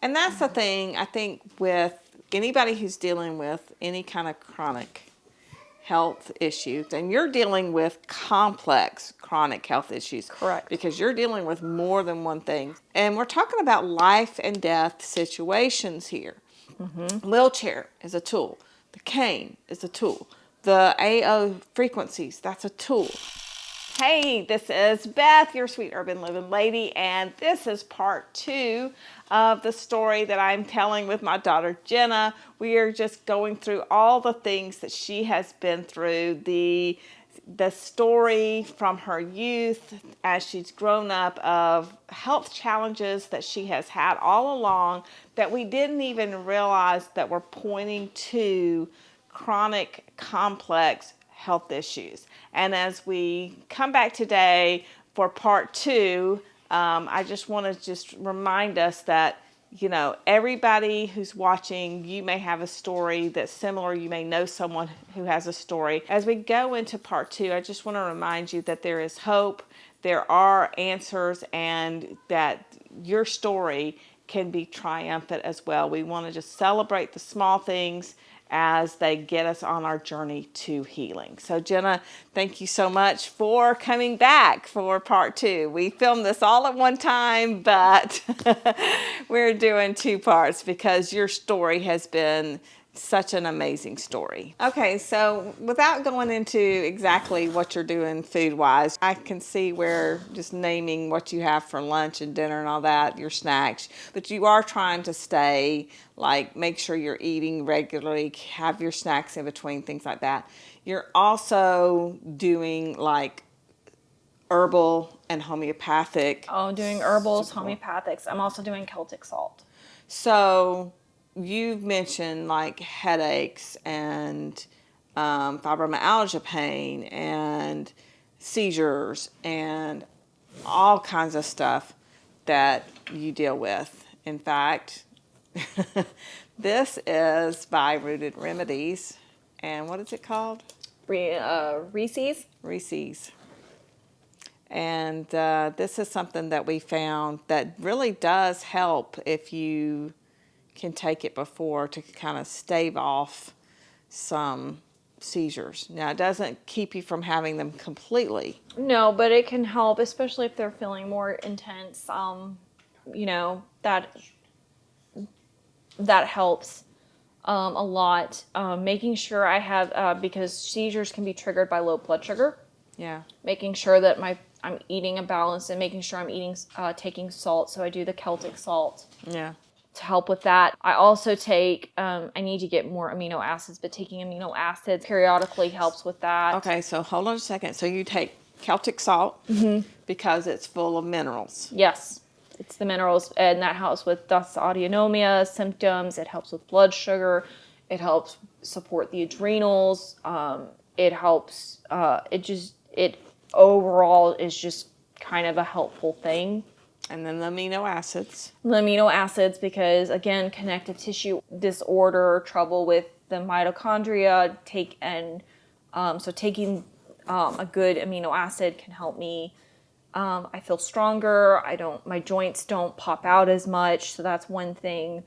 And that's the thing, I think, with anybody who's dealing with any kind of chronic health issues, and you're dealing with complex chronic health issues. Correct. Because you're dealing with more than one thing. And we're talking about life and death situations here. Wheelchair is a tool. The cane is a tool. The AO frequencies, that's a tool. Hey, this is Beth, your sweet urban living lady, and this is part 2 of the story that I'm telling with my daughter Jena. We are just going through all the things that she has been through, the story from her youth as she's grown up of health challenges that she has had all along that we didn't even realize that were pointing to chronic, complex health issues. And as we come back today for part 2, I just want to just remind us that, you know, everybody who's watching, you may have a story that's similar. You may know someone who has a story. As we go into part 2, I just want to remind you that there is hope, there are answers, and that your story can be triumphant as well. We want to just celebrate the small things as they get us on our journey to healing. So Jena, thank you so much for coming back for part 2. We filmed this all at one time, but we're doing 2 parts because your story has been such an amazing story. Okay, so without going into exactly what you're doing food-wise, I can see where just naming what you have for lunch and dinner and all that, your snacks, but you are trying to stay, like, make sure you're eating regularly, have your snacks in between, things like that. You're also doing, like, herbal and homeopathic. Oh, doing herbals, homeopathics. I'm also doing Celtic salt. So you've mentioned like headaches and fibromyalgia pain and seizures and all kinds of stuff that you deal with. In fact, this is by Rooted Remedies. And what is it called? Reese's. Reese's. And this is something that we found that really does help if you can take it before to kind of stave off some seizures. Now, it doesn't keep you from having them completely. No, but it can help, especially if they're feeling more intense. You know, that helps a lot. Making sure I have, because seizures can be triggered by low blood sugar. Yeah. Making sure that I'm eating a balance and making sure I'm eating, taking salt. So I do the Celtic salt. Yeah. To help with that. I also take, I need to get more amino acids, but taking amino acids periodically helps with that. Okay, so hold on a second. So you take Celtic salt because it's full of minerals. Yes, it's the minerals, and that helps with dysautonomia symptoms. It helps with blood sugar. It helps support the adrenals. It helps, it overall is just kind of a helpful thing. And then the amino acids. The amino acids, because again, connective tissue disorder, trouble with the mitochondria, so taking a good amino acid can help me. I feel stronger. My joints don't pop out as much, so that's one thing.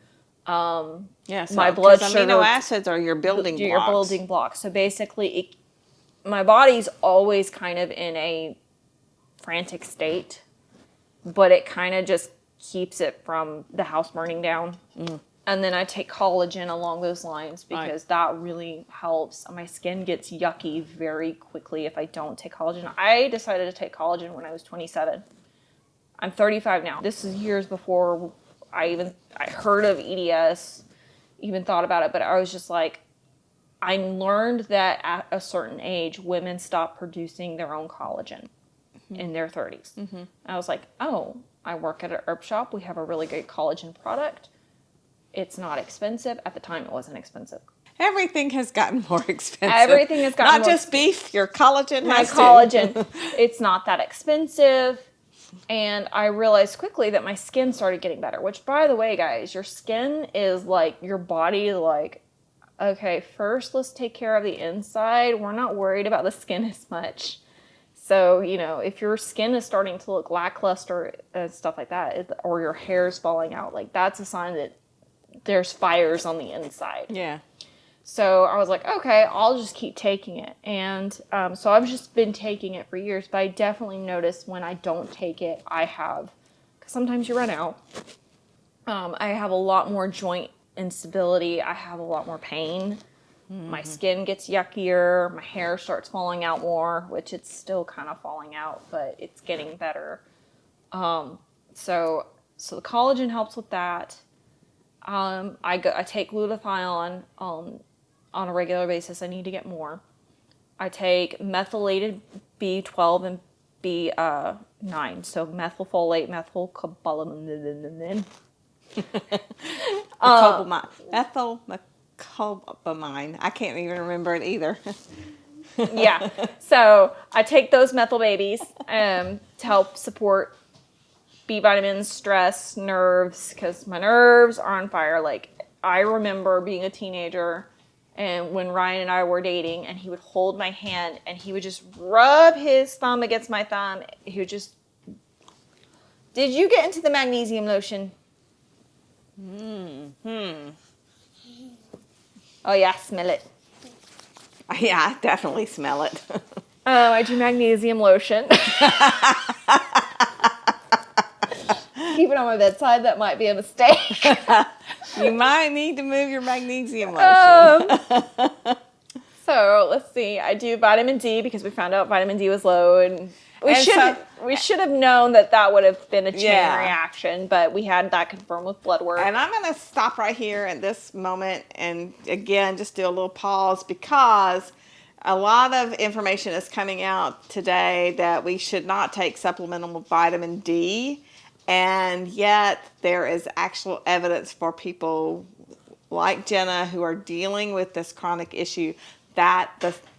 So my blood sugar. Amino acids are your building blocks. Your building blocks. So basically, my body's always kind of in a frantic state, but it kind of just keeps it from the house burning down. And then I take collagen along those lines because that really helps. My skin gets yucky very quickly if I don't take collagen. I decided to take collagen when I was 27. I'm 35 now. This is years before I heard of EDS, even thought about it, but I was just like, I learned that at a certain age, women stop producing their own collagen in their 30s. I was like, oh, I work at an herb shop. We have a really great collagen product. It's not expensive. At the time, it wasn't expensive. Everything has gotten more expensive. Everything has gotten more expensive. Not just beef, your collagen has to. My collagen. It's not that expensive. And I realized quickly that my skin started getting better, which, by the way, guys, your skin is like, your body is like, okay, first let's take care of the inside. We're not worried about the skin as much. So, if your skin is starting to look lackluster and stuff like that, or your hair is falling out, like that's a sign that there's fires on the inside. Yeah. So I was like, okay, I'll just keep taking it. And so I've just been taking it for years, but I definitely notice when I don't take it, because sometimes you run out. I have a lot more joint instability. I have a lot more pain. My skin gets yuckier. My hair starts falling out more, which it's still kind of falling out, but it's getting better. So the collagen helps with that. I take glutathione on a regular basis. I need to get more. I take methylated B12 and B9, so methylfolate, methylcobalamin. Methylcobalamin. I can't even remember it either. Yeah. So I take those methyl babies to help support B vitamins, stress, nerves, because my nerves are on fire. Like, I remember being a teenager and when Ryan and I were dating, and he would hold my hand and he would just rub his thumb against my thumb. He would just, did you get into the magnesium lotion? Oh, yeah, smell it. Yeah, I definitely smell it. I do magnesium lotion. Keep it on my bedside. That might be a mistake. You might need to move your magnesium lotion. So let's see. I do vitamin D because we found out vitamin D was low, and we should have known that would have been a chain reaction, but we had that confirmed with blood work. And I'm going to stop right here at this moment and again just do a little pause, because a lot of information is coming out today that we should not take supplemental vitamin D. And yet there is actual evidence for people like Jena who are dealing with this chronic issue that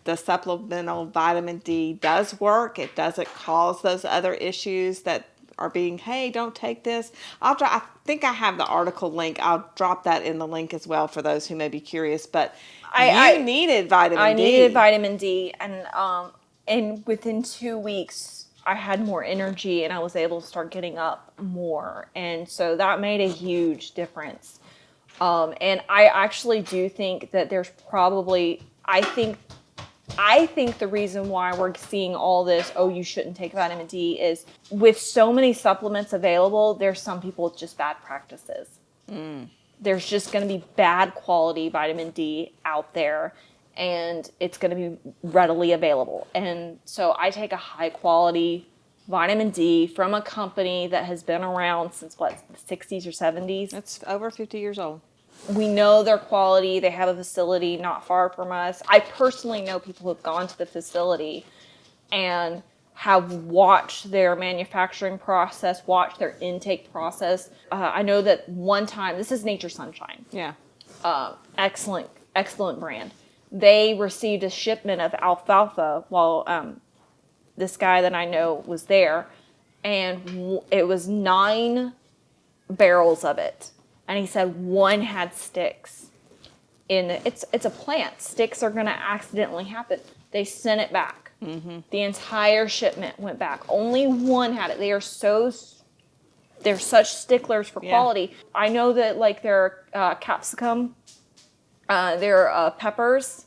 the supplemental vitamin D does work. It doesn't cause those other issues that are being, hey, don't take this. I think I have the article link. I'll drop that in the link as well for those who may be curious. But I needed vitamin D. I needed vitamin D, and within 2 weeks, I had more energy and I was able to start getting up more. And so that made a huge difference. And I actually do think that there's probably, I think the reason why we're seeing all this, oh, you shouldn't take vitamin D, is with so many supplements available, there's some people with just bad practices. There's just going to be bad quality vitamin D out there, and it's going to be readily available. And so I take a high quality vitamin D from a company that has been around since the 60s or 70s. It's over 50 years old. We know their quality. They have a facility not far from us. I personally know people who have gone to the facility and have watched their manufacturing process, watched their intake process. I know that one time, this is Nature Sunshine. Yeah. Excellent brand. They received a shipment of alfalfa while this guy that I know was there, and it was 9 barrels of it. And he said one had sticks. It's a plant. Sticks are going to accidentally happen. They sent it back. Mm-hmm. The entire shipment went back. Only one had it. They're such sticklers for quality. I know that like their capsicum, their peppers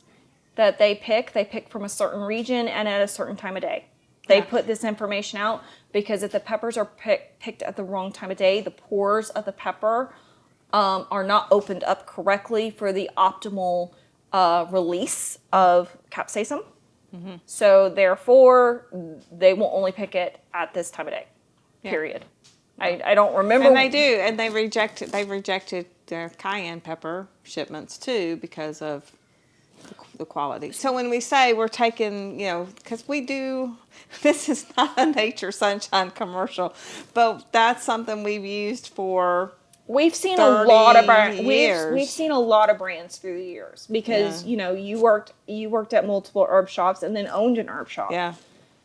that they pick from a certain region and at a certain time of day. They put this information out because if the peppers are picked at the wrong time of day, the pores of the pepper are not opened up correctly for the optimal release of capsaicin. Mm-hmm. So therefore, they will only pick it at this time of day. Period. I don't remember. And they do, and they've rejected their cayenne pepper shipments too because of the quality. So when we say we're taking, because we do, this is not a Nature Sunshine commercial, but that's something we've used for. We've seen a lot of brands. We've seen a lot of brands through the years because you worked at multiple herb shops and then owned an herb shop. Yeah.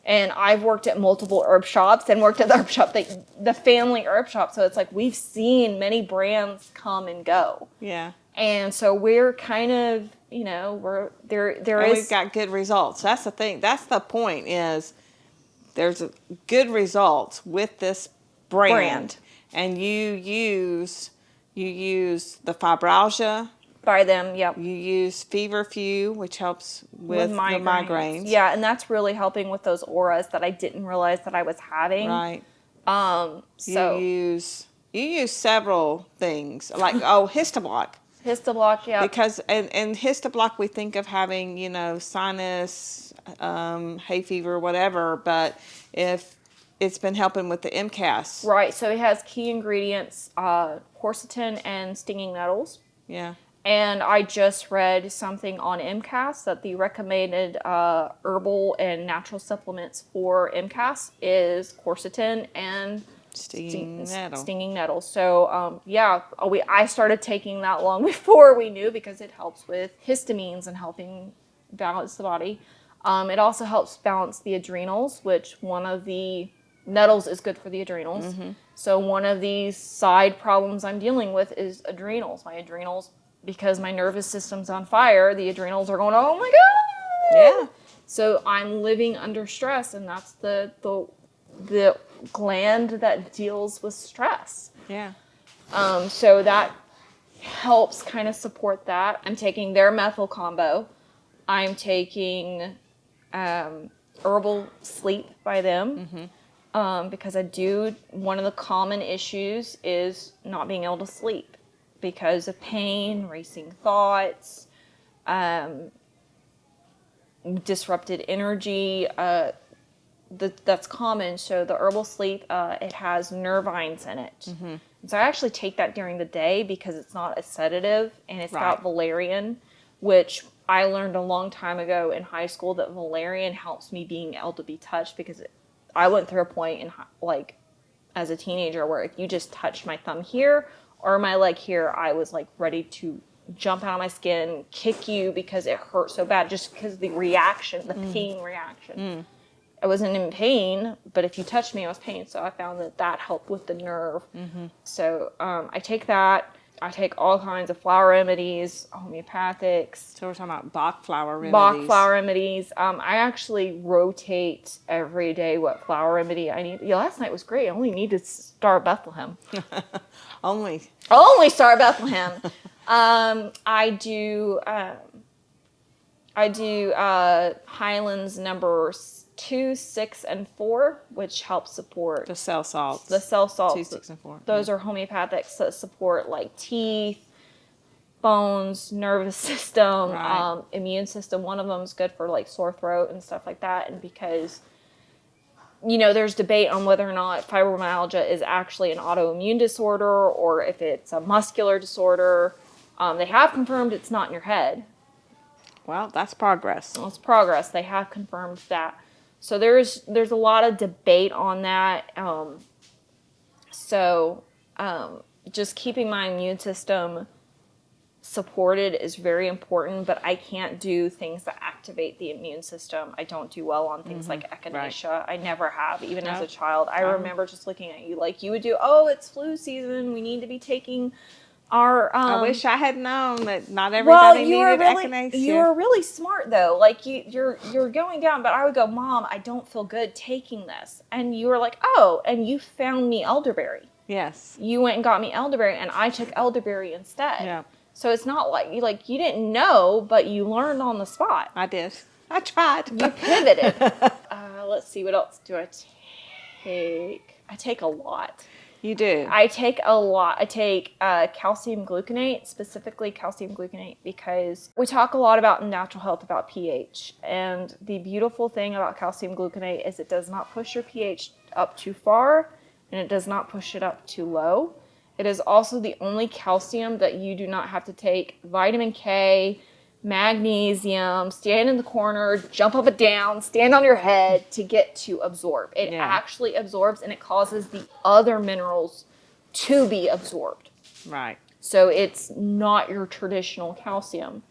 And I've worked at multiple herb shops and worked at the herb shop, the family herb shop. So it's like we've seen many brands come and go. Yeah. And so we're kind of, we're there. We've got good results. That's the thing. That's the point is there's a good results with this brand, Brand. and you use the fibralgia, By them, yep. you use feverfew, which helps With with the migraines. Yeah, and that's really helping with those auras that I didn't realize that I was having. Right. So You use several things like Histoblock. Histoblock, yep. Because and Histoblock we think of having, sinus, hay fever, whatever, but if it's been helping with the MCAS. Right, so it has key ingredients, quercetin and stinging nettles. Yeah. And I just read something on MCAS that the recommended herbal and natural supplements for MCAS is quercetin and Stinging nettle. Stinging nettles. So I started taking that long before we knew, because it helps with histamines and helping balance the body. It also helps balance the adrenals, which one of the nettles is good for the adrenals. Mm-hmm. So one of these side problems I'm dealing with is adrenals. My adrenals, because my nervous system's on fire, the adrenals are going, oh my God! Yeah. So I'm living under stress, and that's the gland that deals with stress. Yeah. So that helps kind of support that. I'm taking their methyl combo. I'm taking herbal sleep by them. Mm-hmm. Because one of the common issues is not being able to sleep because of pain, racing thoughts, disrupted energy. That's common. So the herbal sleep, it has nervines in it. Mm-hmm. So I actually take that during the day because it's not a sedative, and it's got valerian, which I learned a long time ago in high school that valerian helps me being able to be touched, because I went through a point in as a teenager where if you just touched my thumb here or my leg here, I was like ready to jump out of my skin, kick you, because it hurt so bad, just because the reaction, the pain reaction. I wasn't in pain, but if you touched me, I was pain. So I found that helped with the nerve. Mm-hmm. So I take that. I take all kinds of flower remedies, homeopathics. So we're talking about Bach flower remedies. Bach flower remedies. I actually rotate every day what flower remedy I need. Yeah, last night was great. I only needed Star of Bethlehem. Only Star of Bethlehem. I do Highlands numbers 2, 6, and 4, which help support the cell salts. 2, 6, and 4. Those are homeopathics that support like teeth, bones, nervous system, immune system. One of them is good for like sore throat and stuff like that. And because, there's debate on whether or not fibromyalgia is actually an autoimmune disorder or if it's a muscular disorder. They have confirmed it's not in your head. Well, that's progress. Well, it's progress. They have confirmed that. So there's a lot of debate on that. Just keeping my immune system supported is very important, but I can't do things that activate the immune system. I don't do well on things like echinacea. Right. I never have, even as a child. I remember just looking at you like you would do, it's flu season, we need to be taking our... I wish I had known that not everybody needed echinacea. You were really smart, though. Like, you're going down, but I would go, Mom, I don't feel good taking this. And you were like, and you found me elderberry. Yes. You went and got me elderberry, and I took elderberry instead. Yeah. So it's not like you didn't know, but you learned on the spot. I did. I tried. You pivoted. Let's see, what else do I take? I take a lot. You do? I take a lot. I take calcium gluconate, specifically calcium gluconate, because we talk a lot about in natural health about pH. And the beautiful thing about calcium gluconate is it does not push your pH up too far, and it does not push it up too low. It is also the only calcium that you do not have to take vitamin K, magnesium, stand in the corner, jump up and down, stand on your head to get to absorb. It actually absorbs, and it causes the other minerals to be absorbed. Right. So it's not your traditional calcium.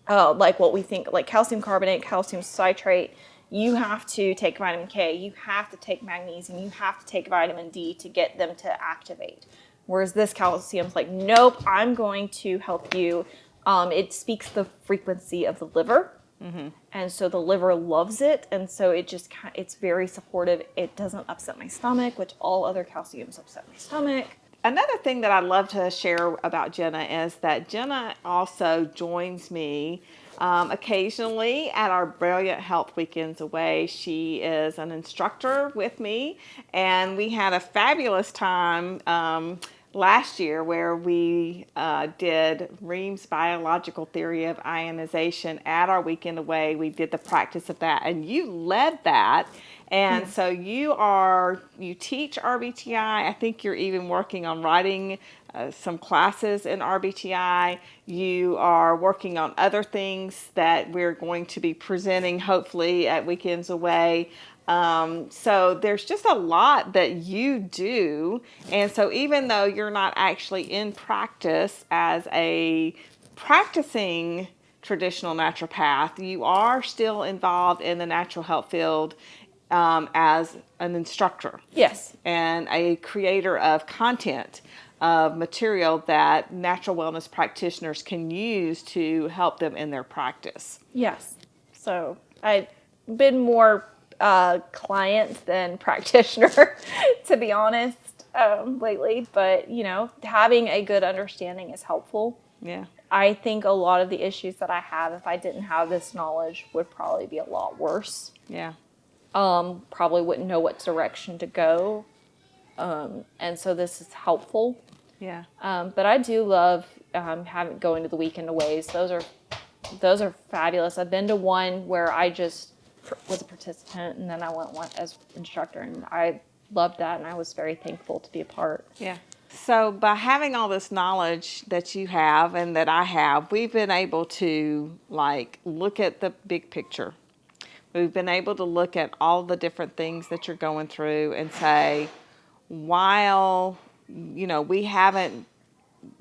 Like what we think, like calcium carbonate, calcium citrate. You have to take vitamin K, you have to take magnesium, you have to take vitamin D to get them to activate. Whereas this calcium's like, nope, I'm going to help you. It speaks the frequency of the liver. And so the liver loves it, and so it's very supportive. It doesn't upset my stomach, which all other calciums upset my stomach. Another thing that I love to share about Jena is that Jena also joins me occasionally at our Brilliant Health Weekends Away. She is an instructor with me, and we had a fabulous time last year where we did Ream's biological theory of ionization at our weekend away. We did the practice of that, and you led that. And so you teach RBTI. I think you're even working on writing some classes in RBTI. You are working on other things that we're going to be presenting hopefully at Weekends Away. So there's just a lot that you do. And so even though you're not actually in practice as a practicing traditional naturopath, you are still involved in the natural health field as an instructor. Yes. And a creator of content, of material that natural wellness practitioners can use to help them in their practice. Yes. So I've been more client than practitioner, to be honest, lately. But, having a good understanding is helpful. Yeah. I think a lot of the issues that I have, if I didn't have this knowledge, would probably be a lot worse. Yeah. Probably wouldn't know what direction to go. And so this is helpful. Yeah. But I do love going to the weekend aways. Those are fabulous. I've been to one where I just was a participant, and then I went one as instructor, and I loved that, and I was very thankful to be a part. Yeah. So by having all this knowledge that you have and that I have, we've been able to look at the big picture. We've been able to look at all the different things that you're going through and say, while we haven't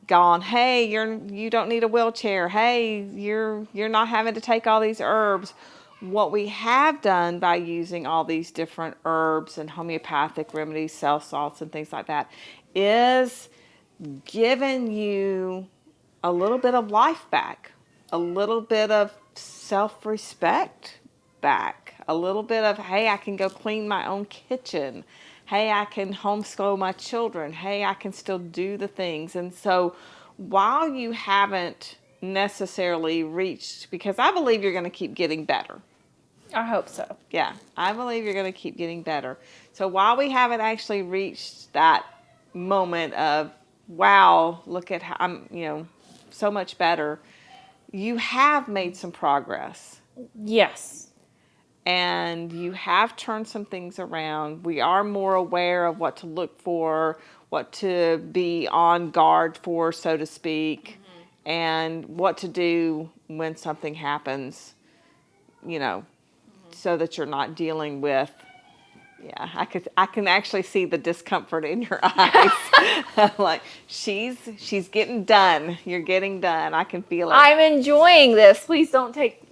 gone, hey, you don't need a wheelchair, hey, you're not having to take all these herbs. What we have done by using all these different herbs and homeopathic remedies, cell salts and things like that, is giving you a little bit of life back, a little bit of self-respect back, a little bit of, hey, I can go clean my own kitchen. Hey, I can homeschool my children. Hey, I can still do the things. And so while you haven't necessarily reached, because I believe you're going to keep getting better. I hope so. Yeah, I believe you're going to keep getting better. So while we haven't actually reached that moment of, wow, look at how I'm, so much better, you have made some progress. Yes. And you have turned some things around. We are more aware of what to look for, what to be on guard for, so to speak, and what to do when something happens, so that you're not dealing with, I can actually see the discomfort in your eyes. Like, she's getting done. You're getting done. I can feel it. I'm enjoying this. Please don't take,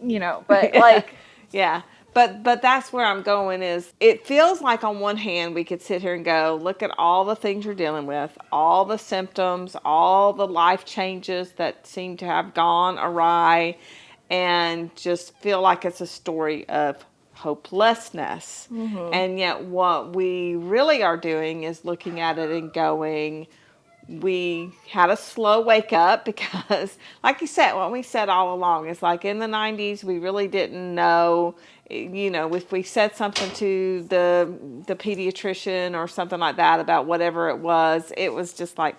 but Yeah. But that's where I'm going is, it feels like on one hand we could sit here and go, look at all the things you're dealing with, all the symptoms, all the life changes that seem to have gone awry, and just feel like it's a story of hopelessness. And yet what we really are doing is looking at it and going, we had a slow wake up, because like you said, what we said all along is, like, in the 90s, we really didn't know, if we said something to the pediatrician or something like that about whatever it was just like,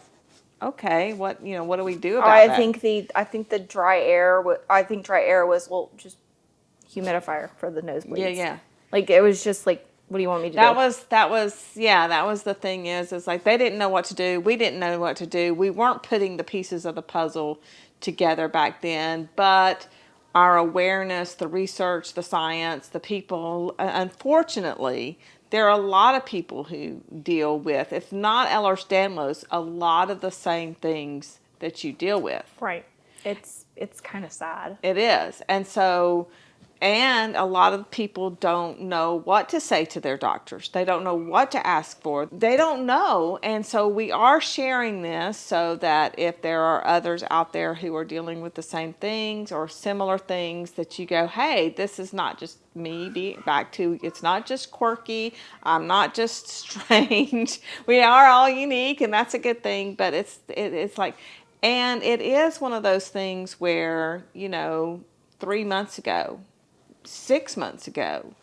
okay, what do we do about that? I think the dry air. I think dry air was just humidifier for the nosebleeds. Yeah. Like, it was just like, what do you want me to do? That was the thing is like, they didn't know what to do. We didn't know what to do. We weren't putting the pieces of the puzzle together back then, but our awareness, the research, the science, the people, unfortunately, there are a lot of people who deal with, if not Ehlers-Danlos, a lot of the same things that you deal with. Right. It's kind of sad. It is. And so And a lot of people don't know what to say to their doctors. They don't know what to ask for. They don't know. And so we are sharing this so that if there are others out there who are dealing with the same things or similar things, that you go, hey, this is not just me being back to, it's not just quirky. I'm not just strange. We are all unique, and that's a good thing. But it's like, and it is one of those things where, 3 months ago, 6 months ago,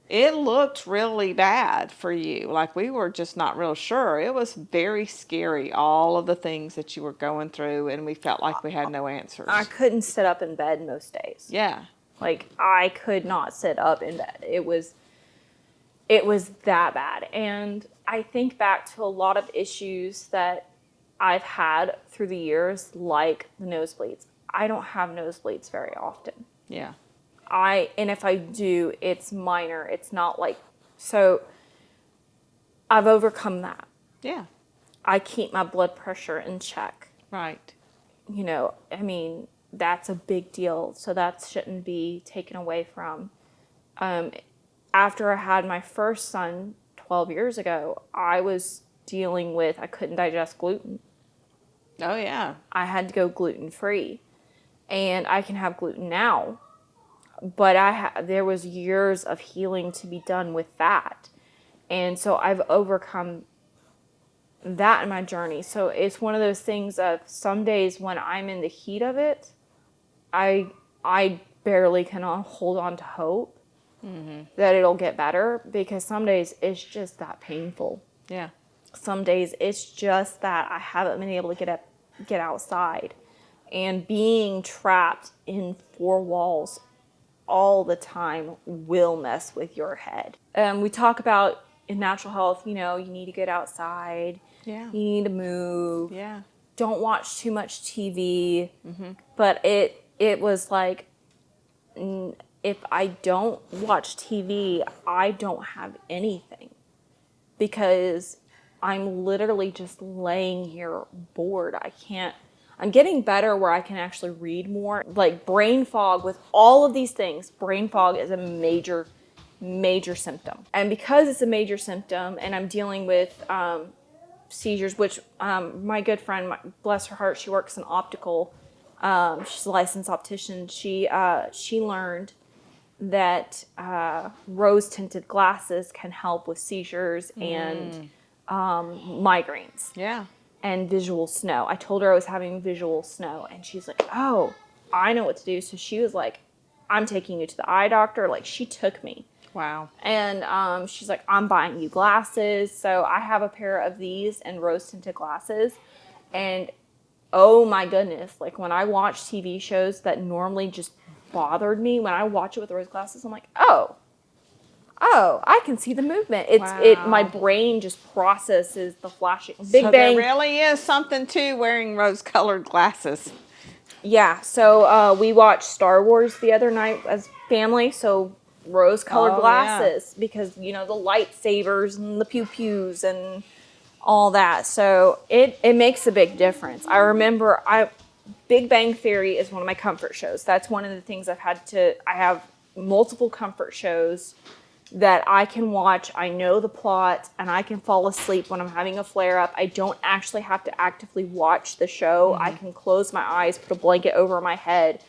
it looked really bad for you. Like, we were just not real sure. It was very scary, all of the things that you were going through, and we felt like we had no answers. I couldn't sit up in bed most days. Yeah. Like, I could not sit up in bed. It was that bad. And I think back to a lot of issues that I've had through the years, like the nosebleeds. I don't have nosebleeds very often. Yeah. And if I do, it's minor. It's not like, so I've overcome that. Yeah. I keep my blood pressure in check. Right. That's a big deal. So that shouldn't be taken away from. After I had my first son 12 years ago, I was dealing with, I couldn't digest gluten. Oh, yeah. I had to go gluten-free. And I can have gluten now. But there was years of healing to be done with that. And so I've overcome that in my journey. So it's one of those things of some days when I'm in the heat of it, I barely can hold on to hope that it'll get better, because some days it's just that painful. Yeah. Some days it's just that I haven't been able to get outside. And being trapped in four walls all the time will mess with your head. We talk about in natural health, you need to get outside. Yeah. You need to move. Yeah. Don't watch too much TV. But it was like, if I don't watch TV, I don't have anything, because I'm literally just laying here bored. I'm getting better where I can actually read more. Like brain fog, with all of these things, brain fog is a major, major symptom. And because it's a major symptom, and I'm dealing with seizures, which my good friend, bless her heart, she works in optical. She's a licensed optician. She learned that rose-tinted glasses can help with seizures and migraines. Yeah. And visual snow. I told her I was having visual snow, and she's like, oh, I know what to do. So she was like, I'm taking you to the eye doctor. Like, she took me. Wow. And she's like, I'm buying you glasses. So I have a pair of these and rose-tinted glasses. And oh my goodness, like when I watch TV shows that normally just bothered me, when I watch it with rose glasses, I'm like, oh, I can see the movement. My brain just processes the flashing. Big Bang. There really is something to wearing rose-colored glasses. Yeah. So we watched Star Wars the other night as family. So rose-colored glasses, because the lightsabers and the pew-pews and all that. So it makes a big difference. I remember Big Bang Theory is one of my comfort shows. That's one of the things I have multiple comfort shows that I can watch. I know the plot, and I can fall asleep when I'm having a flare-up. I don't actually have to actively watch the show. I can close my eyes, put a blanket over my head,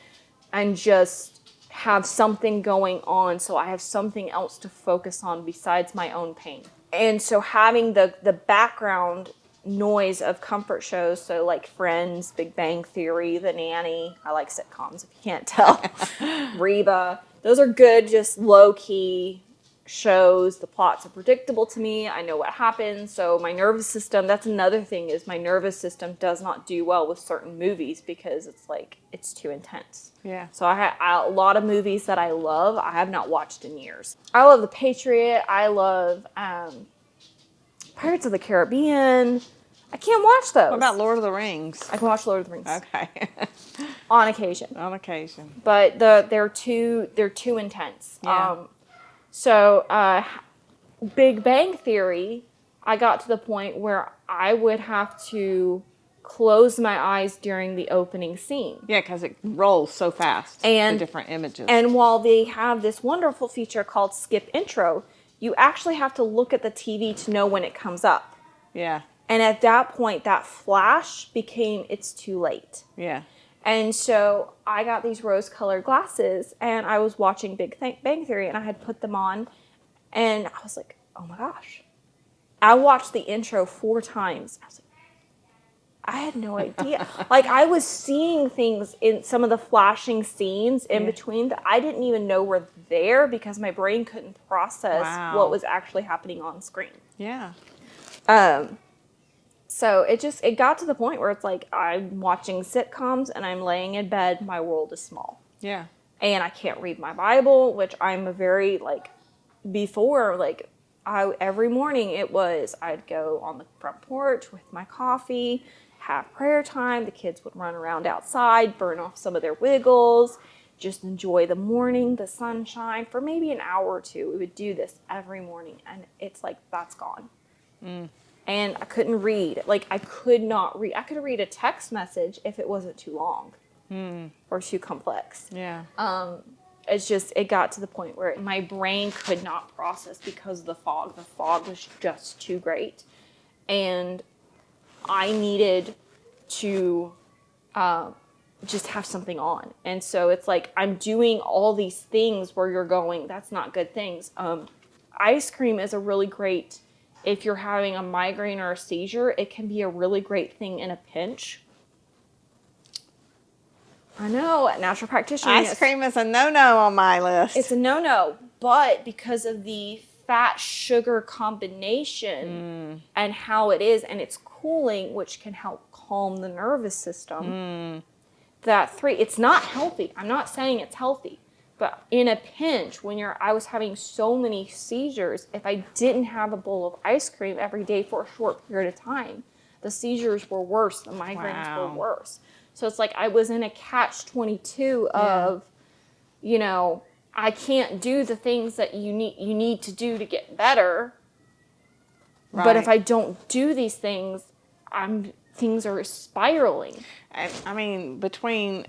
and just have something going on, so I have something else to focus on besides my own pain. And so having the background noise of comfort shows, so like Friends, Big Bang Theory, The Nanny, I like sitcoms if you can't tell, Reba, those are good, just low-key shows. The plots are predictable to me. I know what happens. So my nervous system, that's another thing, is my nervous system does not do well with certain movies, because it's too intense. Yeah. So a lot of movies that I love, I have not watched in years. I love The Patriot. I love Pirates of the Caribbean. I can't watch those. What about Lord of the Rings? I can watch Lord of the Rings. Okay. On occasion. On occasion. But they're too intense. Yeah. So Big Bang Theory, I got to the point where I would have to close my eyes during the opening scene. Yeah, because it rolls so fast. And the different images. And while they have this wonderful feature called skip intro, you actually have to look at the TV to know when it comes up. Yeah. And at that point, that flash became it's too late. Yeah. And so I got these rose-colored glasses, and I was watching Big Bang Theory, and I had put them on, and I was like, oh my gosh. I watched the intro 4 times. I was like, I had no idea. Like, I was seeing things in some of the flashing scenes in between that I didn't even know were there because my brain couldn't process what was actually happening on screen. Yeah. So it got to the point where it's like I'm watching sitcoms and I'm laying in bed, my world is small. Yeah. And I can't read my Bible, which I'm a very, every morning I'd go on the front porch with my coffee, have prayer time, the kids would run around outside, burn off some of their wiggles, just enjoy the morning, the sunshine, for maybe an hour or two. We would do this every morning, and it's like, that's gone. And I couldn't read. Like, I could not read. I could read a text message if it wasn't too long or too complex. Yeah. It's just, it got to the point where my brain could not process because of the fog. The fog was just too great. And I needed to just have something on. And so it's like, I'm doing all these things where you're going, that's not good things. Ice cream is a really great, if you're having a migraine or a seizure, it can be a really great thing in a pinch. I know, natural practitioner. Ice cream is a no-no on my list. It's a no-no, but because of the fat-sugar combination and how it is, and it's cooling, which can help calm the nervous system, it's not healthy. I'm not saying it's healthy, but in a pinch, I was having so many seizures, if I didn't have a bowl of ice cream every day for a short period of time, the seizures were worse, the migraines were worse. So it's like I was in a catch-22 of, I can't do the things that you need to do to get better. Right. But if I don't do these things, things are spiraling. I mean, between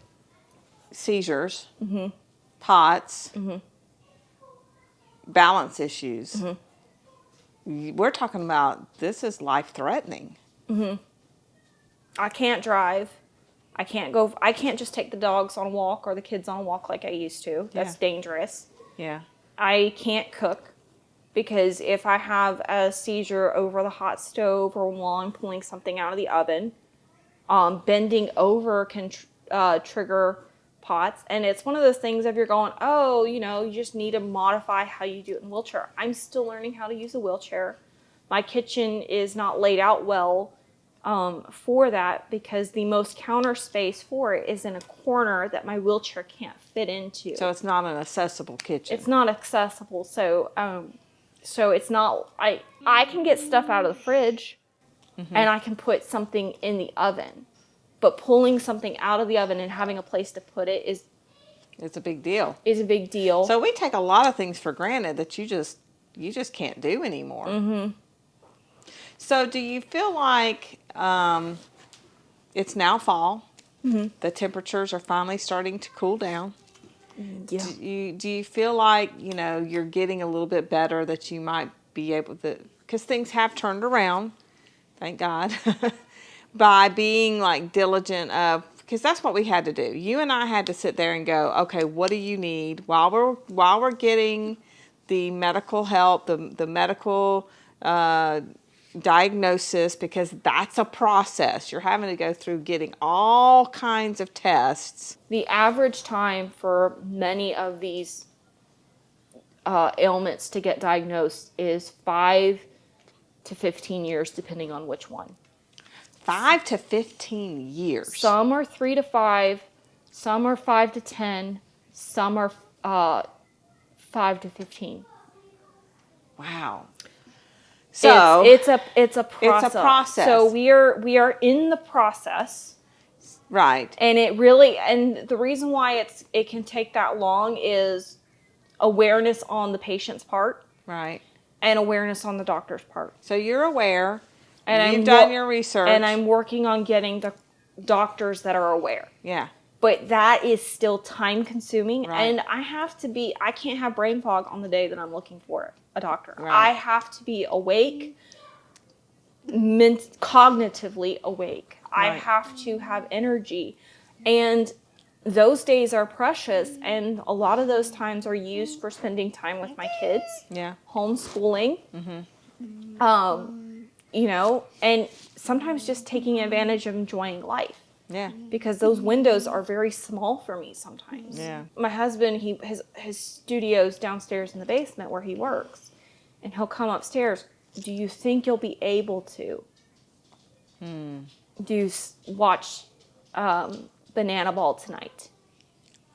seizures, POTS, balance issues, we're talking about this is life-threatening. I can't drive. I can't just take the dogs on a walk or the kids on a walk like I used to. That's dangerous. Yeah. I can't cook because if I have a seizure over the hot stove or while I'm pulling something out of the oven, bending over can trigger POTS. And it's one of those things if you're going, you just need to modify how you do it in a wheelchair. I'm still learning how to use a wheelchair. My kitchen is not laid out well for that because the most counter space for it is in a corner that my wheelchair can't fit into. So it's not an accessible kitchen. It's not accessible. So it's not, I can get stuff out of the fridge and I can put something in the oven, but pulling something out of the oven and having a place to put it it's a big deal. Is a big deal. So we take a lot of things for granted that you just can't do anymore. So do you feel like it's now fall? The temperatures are finally starting to cool down. Yeah. Do you feel like, you're getting a little bit better, that you might be able to, because things have turned around, thank God, by being like diligent of, because that's what we had to do. You and I had to sit there and go, okay, what do you need while we're getting the medical help, the medical diagnosis, because that's a process. You're having to go through getting all kinds of tests. The average time for many of these ailments to get diagnosed is 5 to 15 years, depending on which one. 5 to 15 years. Some are 3 to 5, some are 5 to 10, some are 5 to 15. Wow. So it's a process. It's a process. So we are in the process. Right. And the reason why it can take that long is awareness on the patient's part. Right. And awareness on the doctor's part. So you're aware, And You've done your research. And I'm working on getting the doctors that are aware. Yeah. But that is still time consuming. Right. And I can't have brain fog on the day that I'm looking for a doctor. Right. I have to be awake, cognitively awake. I Right. have to have energy. And those days are precious. And a lot of those times are used for spending time with my kids. Yeah. Homeschooling. You know, and sometimes just taking advantage of enjoying life. Yeah. Because those windows are very small for me sometimes. Yeah. My husband, his studio's downstairs in the basement where he works, and he'll come upstairs. Do you think you'll be able to watch Banana Ball tonight?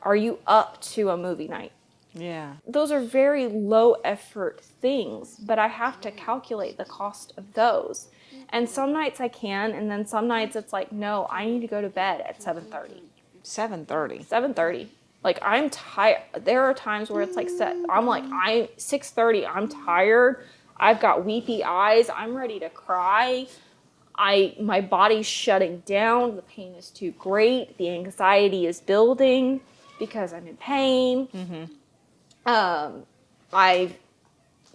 Are you up to a movie night? Yeah. Those are very low effort things, but I have to calculate the cost of those. And some nights I can, and then some nights it's like, no, I need to go to bed at 7:30. 7:30. 7:30. Like, I'm tired. There are times where it's like, I'm 6:30, I'm tired. I've got weepy eyes. I'm ready to cry. My body's shutting down. The pain is too great. The anxiety is building because I'm in pain.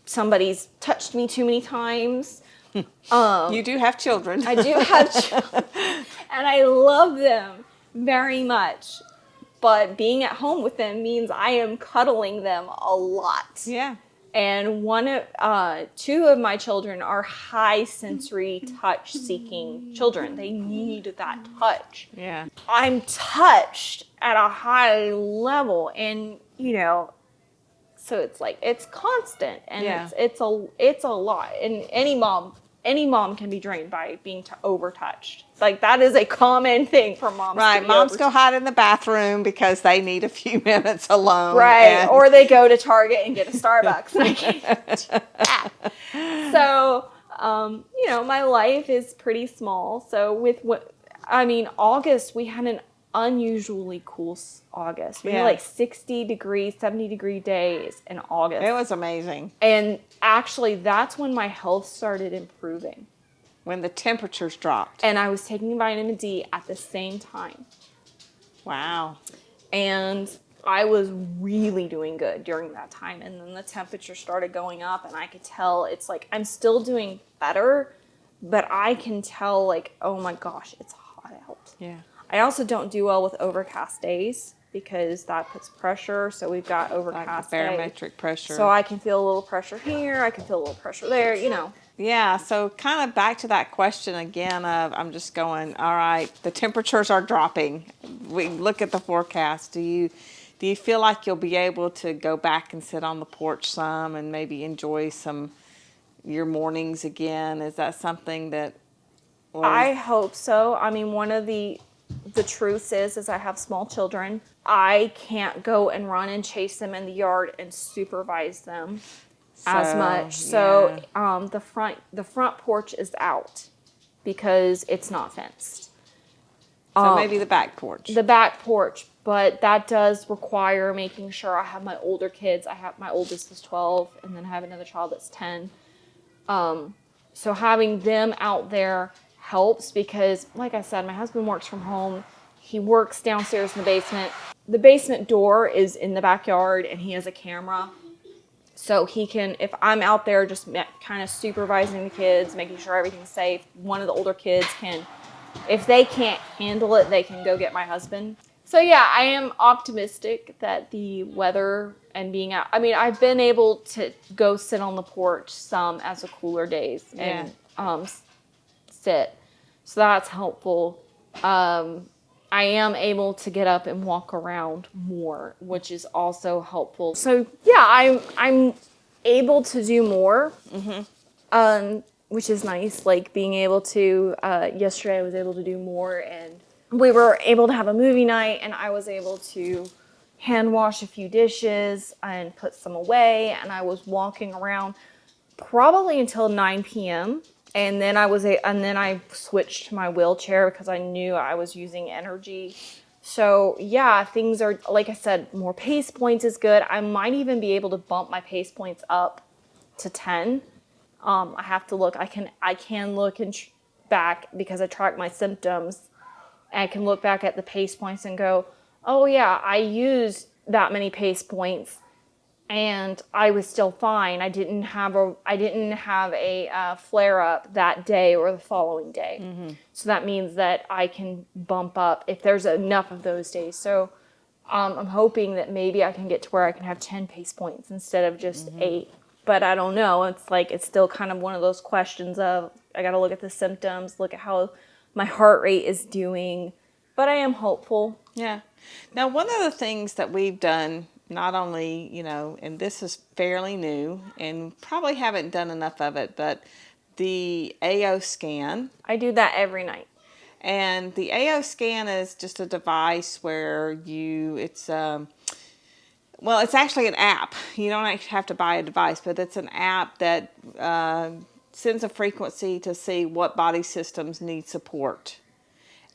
Somebody's touched me too many times. You do have children. I do have children, and I love them very much. But being at home with them means I am cuddling them a lot. Yeah. And two of my children are high sensory touch seeking children. They need that touch. Yeah. I'm touched at a high level, and so it's like it's constant, and Yeah. it's a lot. And any mom can be drained by being over touched. Like, that is a common thing for moms. Right. Moms go hide in the bathroom because they need a few minutes alone. Right. Or they go to Target and get a Starbucks. And I can't do that. So, my life is pretty small. So August, we had an unusually cool August. We had like 60 degree, 70 degree days in August. It was amazing. And actually, that's when my health started improving. When the temperatures dropped. And I was taking vitamin D at the same time. Wow. And I was really doing good during that time. And then the temperature started going up, and I could tell it's like I'm still doing better, but I can tell, like, oh my gosh, it's hot out. Yeah. I also don't do well with overcast days because that puts pressure. So we've got overcast like barometric pressure. So I can feel a little pressure here. I can feel a little pressure there, Yeah, so kind of back to that question again of, I'm just going, all right, the temperatures are dropping. We look at the forecast. Do you feel like you'll be able to go back and sit on the porch some and maybe enjoy your mornings again? Is that something that... I hope so. I mean, one of the truth is I have small children. I can't go and run and chase them in the yard and supervise them as much. So the front porch is out because it's not fenced. So maybe the back porch. The back porch, but that does require making sure I have my older kids. My oldest is 12, and then I have another child that's 10. So having them out there helps because, like I said, my husband works from home. He works downstairs in the basement. The basement door is in the backyard, and he has a camera. So he can, if I'm out there just kind of supervising the kids, making sure everything's safe, one of the older kids can, if they can't handle it, they can go get my husband. So yeah, I am optimistic that the weather and being out, I mean, I've been able to go sit on the porch some as the cooler days and sit. So that's helpful. I am able to get up and walk around more, which is also helpful. So yeah, I'm able to do more, which is nice. Like being able to, yesterday I was able to do more, and we were able to have a movie night, and I was able to hand wash a few dishes and put some away, and I was walking around probably until 9 p.m. And then I switched to my wheelchair because I knew I was using energy. So yeah, things are, like I said, more pace points is good. I might even be able to bump my pace points up to 10. I have to look. I can look and back because I track my symptoms. And I can look back at the pace points and go, oh yeah, I used that many pace points and I was still fine. I didn't have a flare up that day or the following day. So that means that I can bump up if there's enough of those days. So I'm hoping that maybe I can get to where I can have 10 pace points instead of just 8. But I don't know. It's like, it's still kind of one of those questions of, I got to look at the symptoms, look at how my heart rate is doing. But I am hopeful. Yeah. Now, one of the things that we've done, not only, and this is fairly new and probably haven't done enough of it, but the AO scan. I do that every night. And the AO scan is just a device where it's actually an app. You don't actually have to buy a device, but it's an app that sends a frequency to see what body systems need support.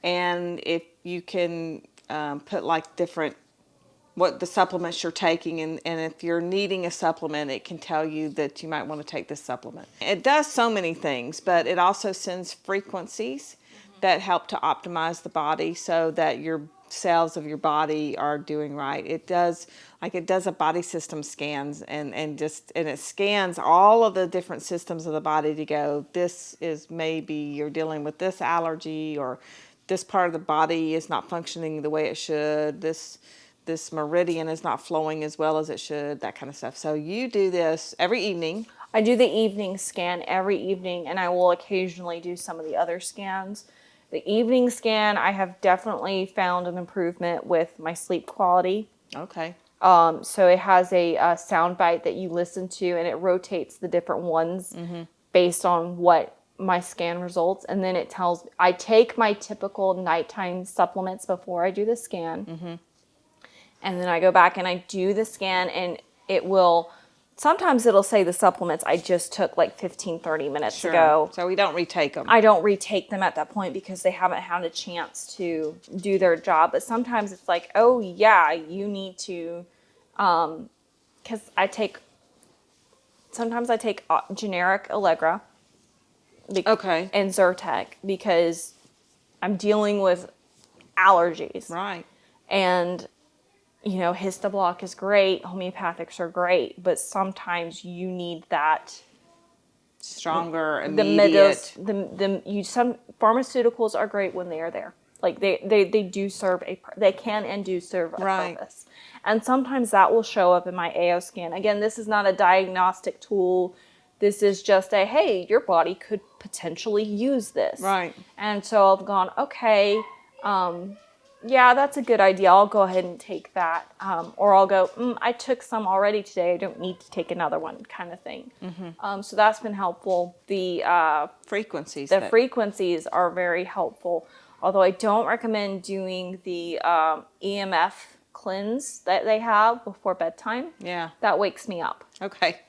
And if you can put like different, what the supplements you're taking, and if you're needing a supplement, it can tell you that you might want to take this supplement. It does so many things, but it also sends frequencies that help to optimize the body so that your cells of your body are doing right. It does a body system scans and it scans all of the different systems of the body to go, this is maybe you're dealing with this allergy, or this part of the body is not functioning the way it should. This meridian is not flowing as well as it should, that kind of stuff. So you do this every evening. I do the evening scan every evening, and I will occasionally do some of the other scans. The evening scan, I have definitely found an improvement with my sleep quality. Okay. So it has a sound bite that you listen to, and it rotates the different ones based on what my scan results. And then I take my typical nighttime supplements before I do the scan. And then I go back and I do the scan, and sometimes it'll say the supplements I just took like 15, 30 minutes ago. So we don't retake them. I don't retake them at that point because they haven't had a chance to do their job. But sometimes it's like, oh yeah, you need to, because sometimes I take generic Allegra. Okay. And Zyrtec because I'm dealing with allergies. Right. And Histoblock is great, homeopathics are great, but sometimes you need that stronger, immediate. Some pharmaceuticals are great when they are there. Like they do serve they can and do serve a purpose. And sometimes that will show up in my AO scan. Again, this is not a diagnostic tool. This is just hey, your body could potentially use this. Right. And so I've gone, okay, yeah, that's a good idea. I'll go ahead and take that. Or I'll go, I took some already today. I don't need to take another one, kind of thing. So that's been helpful. The frequencies are very helpful. Although I don't recommend doing the EMF cleanse that they have before bedtime. Yeah. That wakes me up. Okay.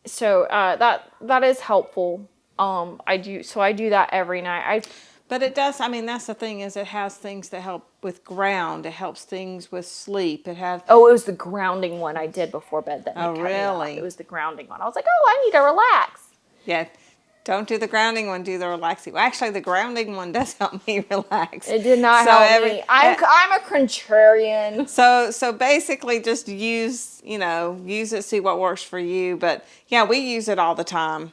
So that is helpful. I do that every night. But it does, that's the thing, is it has things that help with ground. It helps things with sleep. It was the grounding one I did before bed that Oh, really? It was the grounding one. I was like, I need to relax. Yeah. Don't do the grounding one, do the relaxing. Well, actually, the grounding one does help me relax. It did not help me. I'm a contrarian. So basically just use it, see what works for you. But yeah, we use it all the time.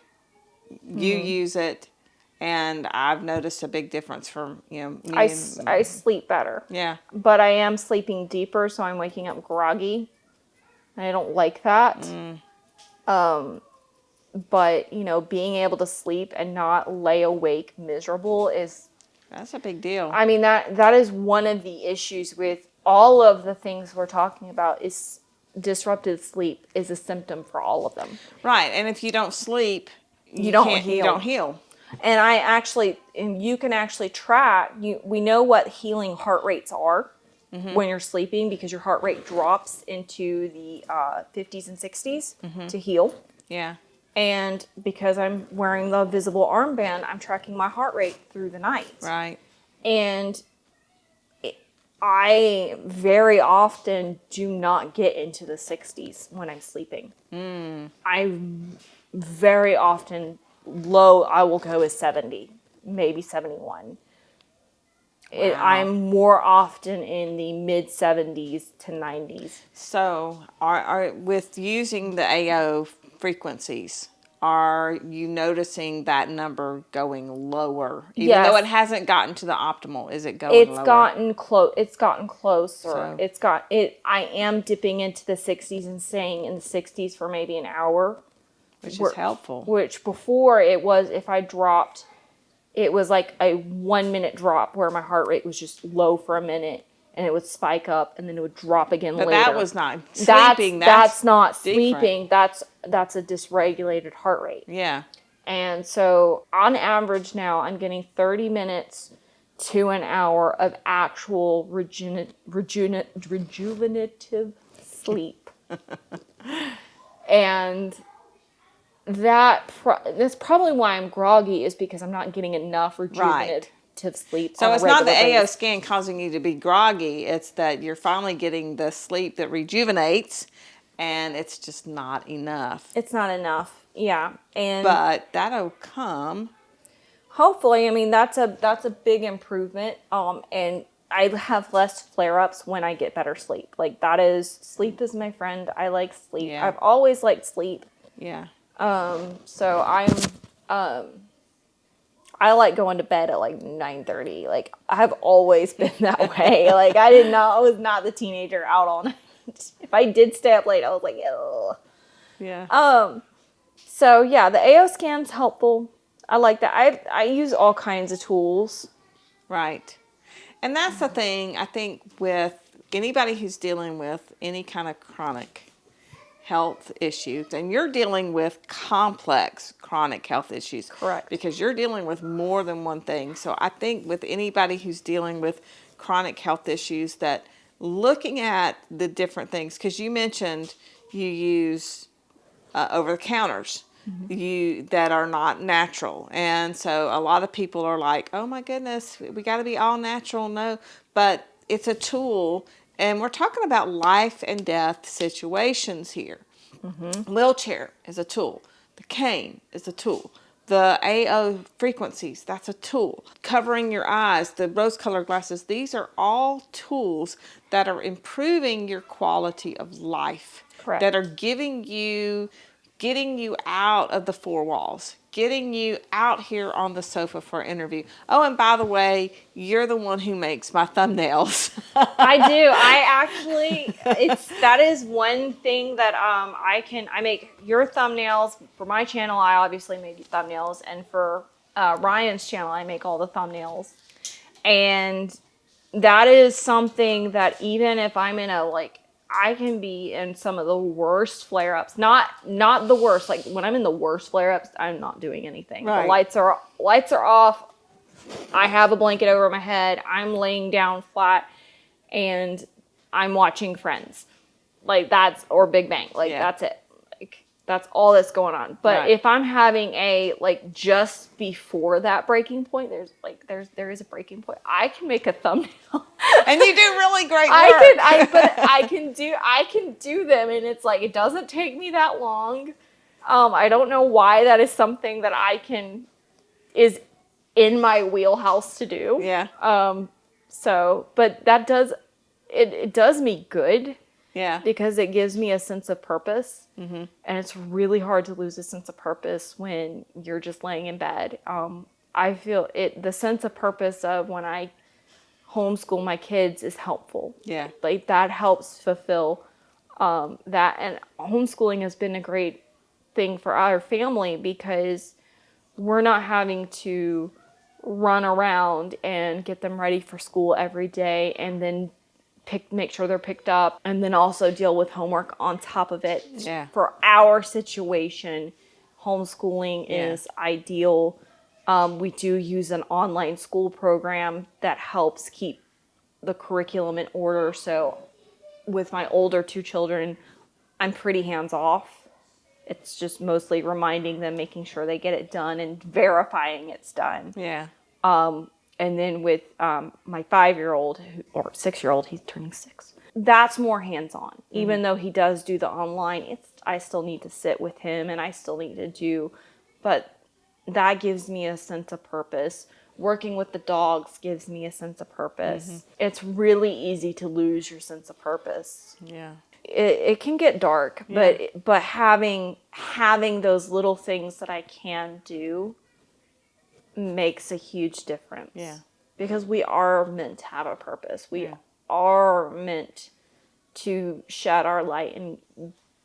You use it. And I've noticed a big difference from, me. I sleep better. Yeah. But I am sleeping deeper, so I'm waking up groggy. And I don't like that. But, being able to sleep and not lay awake miserable that's a big deal. That is one of the issues with all of the things we're talking about is disrupted sleep is a symptom for all of them. Right. And if you don't sleep, you don't heal. And you can actually track, we know what healing heart rates are when you're sleeping because your heart rate drops into the 50s and 60s to heal. Yeah. And because I'm wearing the visible armband, I'm tracking my heart rate through the night. Right. And I very often do not get into the 60s when I'm sleeping. I very often low I will go is 70, maybe 71. Wow. I'm more often in the mid 70s to 90s. So, are with using the AO frequencies, are you noticing that number going lower, even though Yes. it hasn't gotten to the optimal? Is it going lower? It's gotten closer. So- I am dipping into the 60s and staying in the 60s for maybe an hour, Which is helpful. which before it was, if I dropped, it was like a 1 minute drop where my heart rate was just low for a minute and it would spike up and then it would drop again But later. that was not sleeping. That's not different. sleeping. That's a dysregulated heart rate. Yeah. And so on average now I'm getting 30 minutes to an hour of actual rejuvenative sleep. And that's probably why I'm groggy, is because I'm not getting enough rejuvenative sleep. So on it's a not the regular AO basis. scan causing you to be groggy. It's that you're finally getting the sleep that rejuvenates, and it's just not enough. It's not enough. Yeah. And But that'll come. hopefully, I mean, that's a big improvement. And I have less flare-ups when I get better sleep. Like, sleep is my friend. I like sleep. Yeah. I've always liked sleep. Yeah. So I like going to bed at like 9:30. Like, I've always been that way. Like, I was not the teenager out all night. If I did stay up late, I was like, ugh. Yeah. So yeah, the AO scan's helpful. I like that. I use all kinds of tools. Right. And that's the thing, I think, with anybody who's dealing with any kind of chronic health issues, and you're dealing with complex chronic health issues. Correct. Because you're dealing with more than one thing. So I think with anybody who's dealing with chronic health issues, that looking at the different things, because you mentioned you use over the counters that are not natural, and so a lot of people are like, oh my goodness, we got to be all natural. No, but it's a tool, and we're talking about life and death situations here. Wheelchair is a tool. The cane is a tool. The AO frequencies, that's a tool. Covering your eyes, the rose-colored glasses, these are all tools that are improving your quality of life. Correct. That are getting you out of the four walls, getting you out here on the sofa for an interview. Oh, and by the way, you're the one who makes my thumbnails. I do. That is one thing that I make your thumbnails. For my channel, I obviously make thumbnails, and for Ryan's channel, I make all the thumbnails. And that is something that even if I'm in I can be in some of the worst flare-ups. Not the worst. Like, when I'm in the worst flare-ups, I'm not doing anything. Right. The lights are off. I have a blanket over my head. I'm laying down flat, and I'm watching Friends. Like, or Big Bang. Like, Yeah. that's it. Like, that's all that's going on. But Right. if I'm having just before that breaking point, there is a breaking point. I can make a thumbnail. And you do really great work. I can do them, and it's like, it doesn't take me that long. I don't know why that is something that is in my wheelhouse to do. Yeah. But that it does me good. Yeah. Because it gives me a sense of purpose. Mm-hmm. And it's really hard to lose a sense of purpose when you're just laying in bed. I feel the sense of purpose of when I homeschool my kids is helpful. Yeah. Like, that helps fulfill that. And homeschooling has been a great thing for our family because we're not having to run around and get them ready for school every day and then make sure they're picked up, and then also deal with homework on top of it. Yeah. For our situation, homeschooling is ideal. We do use an online school program that helps keep the curriculum in order. So with my older two children, I'm pretty hands-off. It's just mostly reminding them, making sure they get it done, and verifying it's done. Yeah. And then with my 5-year-old, or 6-year-old, he's turning 6. That's more hands-on. Mm-hmm. Even though he does do the online, I still need to sit with him, and I still need to do. But that gives me a sense of purpose. Working with the dogs gives me a sense of purpose. It's really easy to lose your sense of purpose. Yeah. It can get dark, Yeah. but having those little things that I can do makes a huge difference. Yeah. Because we are meant to have a purpose. We Yeah. are meant to shed our light and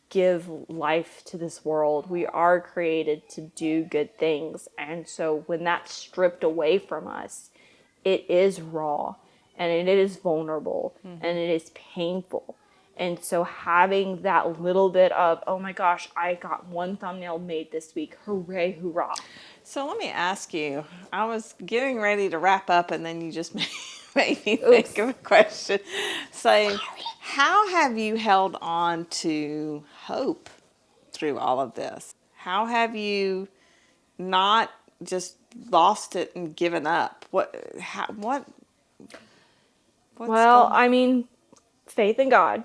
give life to this world. We are created to do good things. And so when that's stripped away from us, it is raw and it is vulnerable and it is painful. And so having that little bit of, oh my gosh, I got one thumbnail made this week. Hooray, hoorah. So let me ask you, I was getting ready to wrap up and then you just made me Oops. think of a question. So how have you held on to hope through all of this? How have you not just lost it and given up? What's Well, going? I mean, faith in God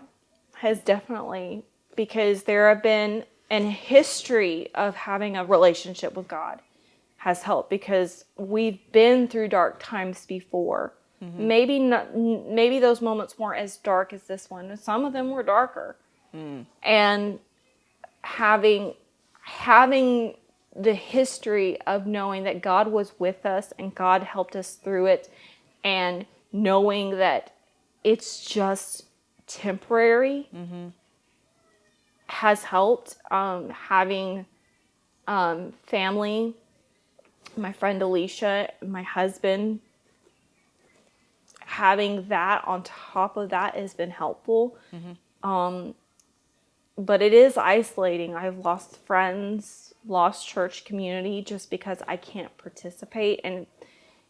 has definitely, because there have been an history of having a relationship with God has helped, because we've been through dark times before. Maybe not, maybe those moments weren't as dark as this one. Some of them were darker. And having the history of knowing that God was with us and God helped us through it, and knowing that it's just temporary has helped. Having family, my friend Alicia, my husband, having that on top of that has been helpful. But it is isolating. I've lost friends, lost church community just because I can't participate. And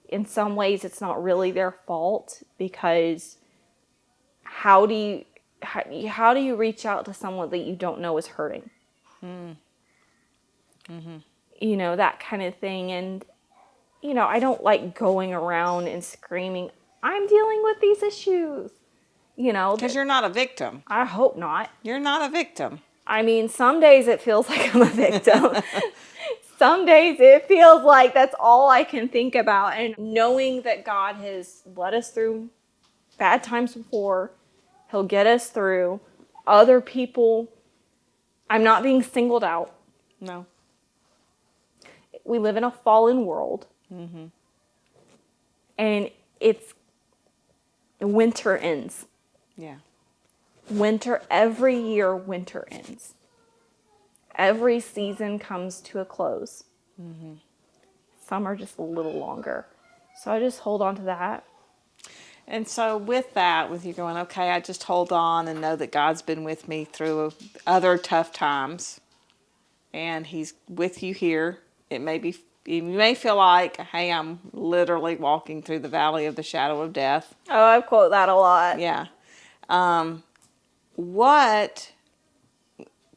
in some ways, it's not really their fault, because how do you reach out to someone that you don't know is hurting? You know, that kind of thing. And, you know, I don't like going around and screaming, I'm dealing with these issues. You know, Because you're not a victim. I hope not. You're not a victim. I mean, some days it feels like I'm a victim. Some days it feels like that's all I can think about. And knowing that God has led us through bad times before, He'll get us through. Other people, I'm not being singled out. No. We live in a fallen world. And it's winter ends. Yeah. Winter, every year, winter ends. Every season comes to a close. Some are just a little longer. So I just hold on to that. And so with that, with you going, okay, I just hold on and know that God's been with me through other tough times, and He's with you here. It may be, you may feel like, hey, I'm literally walking through the valley of the shadow of death. Oh, I quote that a lot. Yeah. What,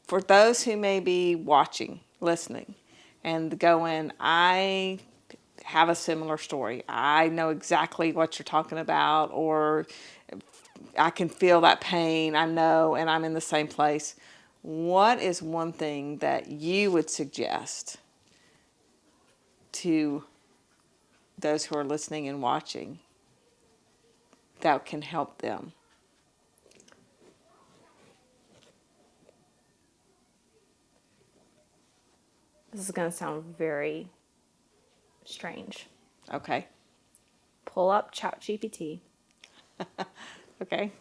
for those who may be watching, listening, and going, I have a similar story. I know exactly what you're talking about, or I can feel that pain. I know, and I'm in the same place. What is one thing that you would suggest to those who are listening and watching that can help them? This is going to sound very strange. Okay. Pull up ChatGPT. Okay.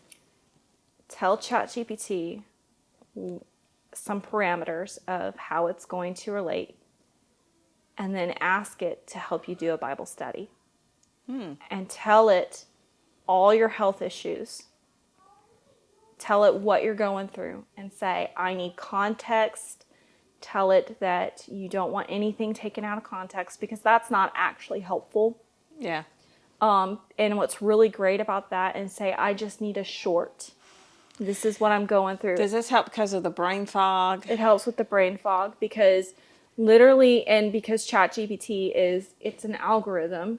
Tell ChatGPT some parameters of how it's going to relate, and then ask it to help you do a Bible study. And tell it all your health issues. Tell it what you're going through and say, I need context. Tell it that you don't want anything taken out of context, because that's not actually helpful. Yeah. And what's really great about that, and say, I just need a short. This is what I'm going through. Does this help because of the brain fog? It helps with the brain fog, because literally, and because ChatGPT it's an algorithm,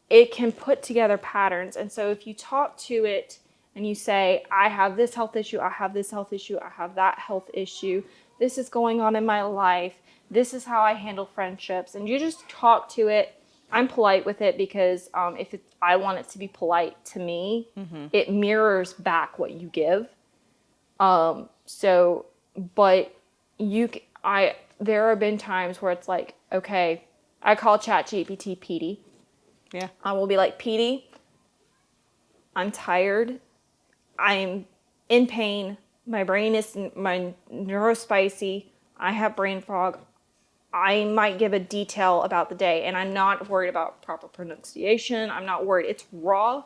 it can put together patterns. And so if you talk to it and you say, I have this health issue, I have this health issue, I have that health issue, this is going on in my life. This is how I handle friendships. And you just talk to it. I'm polite with it because I want it to be polite to me, it mirrors back what you give. So, but there have been times where it's like, okay, I call ChatGPT Petey. Yeah. I will be like, Petey, I'm tired. I'm in pain. My neurospicy. I have brain fog. I might give a detail about the day, and I'm not worried about proper pronunciation. I'm not worried. It's raw.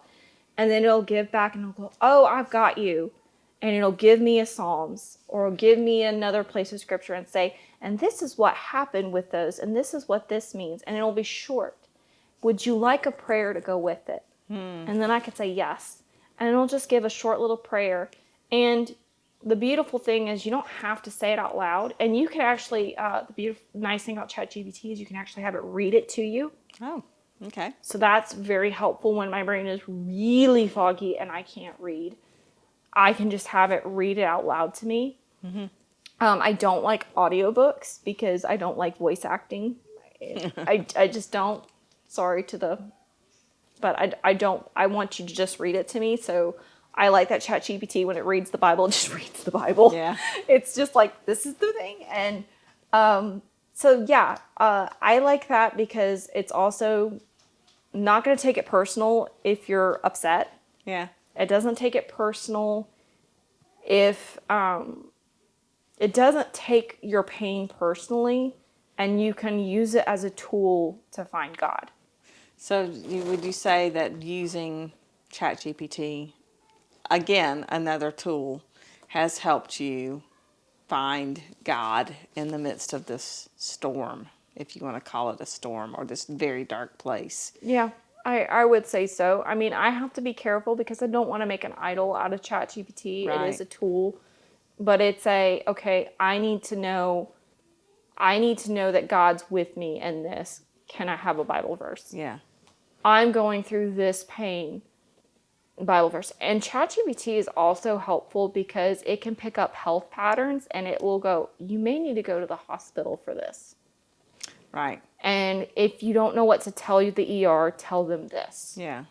And then it'll give back and it'll go, oh, I've got you. And it'll give me a Psalms or it'll give me another place of scripture and say, and this is what happened with those, and this is what this means. And it'll be short. Would you like a prayer to go with it? And then I could say yes. And it'll just give a short little prayer. And the beautiful thing is you don't have to say it out loud. And you can actually, nice thing about ChatGPT is you can actually have it read it to you. Oh, okay. So that's very helpful when my brain is really foggy and I can't read. I can just have it read it out loud to me. I don't like audiobooks because I don't like voice acting. I just don't. Sorry to the... But I don't... I want you to just read it to me. So I like that ChatGPT, when it reads the Bible, it just reads the Bible. Yeah. It's just like, this is the thing. And so, yeah, I like that because it's also not going to take it personal if you're upset. Yeah. It doesn't take it personal if it doesn't take your pain personally, and you can use it as a tool to find God. So would you say that using ChatGPT, again, another tool, has helped you find God in the midst of this storm, if you want to call it a storm, or this very dark place? Yeah, I would say so. I mean, I have to be careful because I don't want to make an idol out of ChatGPT. Right. It is a tool, but it's okay, I need to know that God's with me in this. Can I have a Bible verse? Yeah. I'm going through this pain. Bible verse. And ChatGPT is also helpful because it can pick up health patterns and it will go, you may need to go to the hospital for this. Right. And if you don't know what to tell you the ER, tell them this. Yeah.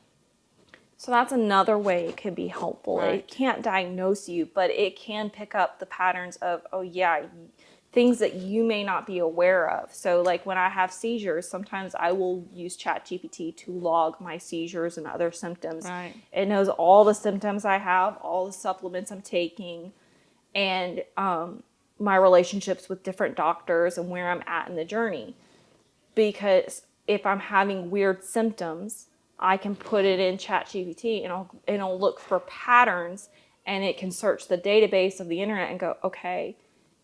So that's another way it can be helpful. Right. It can't diagnose you, but it can pick up the patterns of, oh yeah, things that you may not be aware of. So like when I have seizures, sometimes I will use ChatGPT to log my seizures and other symptoms. Right. It knows all the symptoms I have, all the supplements I'm taking, and my relationships with different doctors and where I'm at in the journey. Because if I'm having weird symptoms, I can put it in ChatGPT and it'll look for patterns, and it can search the database of the internet and go, okay,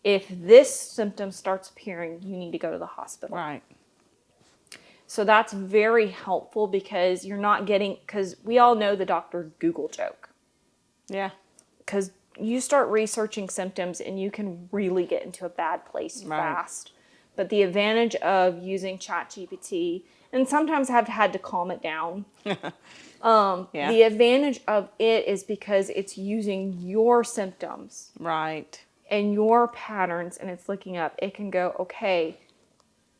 if this symptom starts appearing, you need to go to the hospital. Right. So that's very helpful because because we all know the Dr. Google joke. Yeah. Because you start researching symptoms and you can really get into a bad place fast. But the advantage of using ChatGPT, and sometimes I've had to calm it down. Yeah. The advantage of it is because it's using your symptoms. Right. And your patterns, and it's looking up, it can go, okay,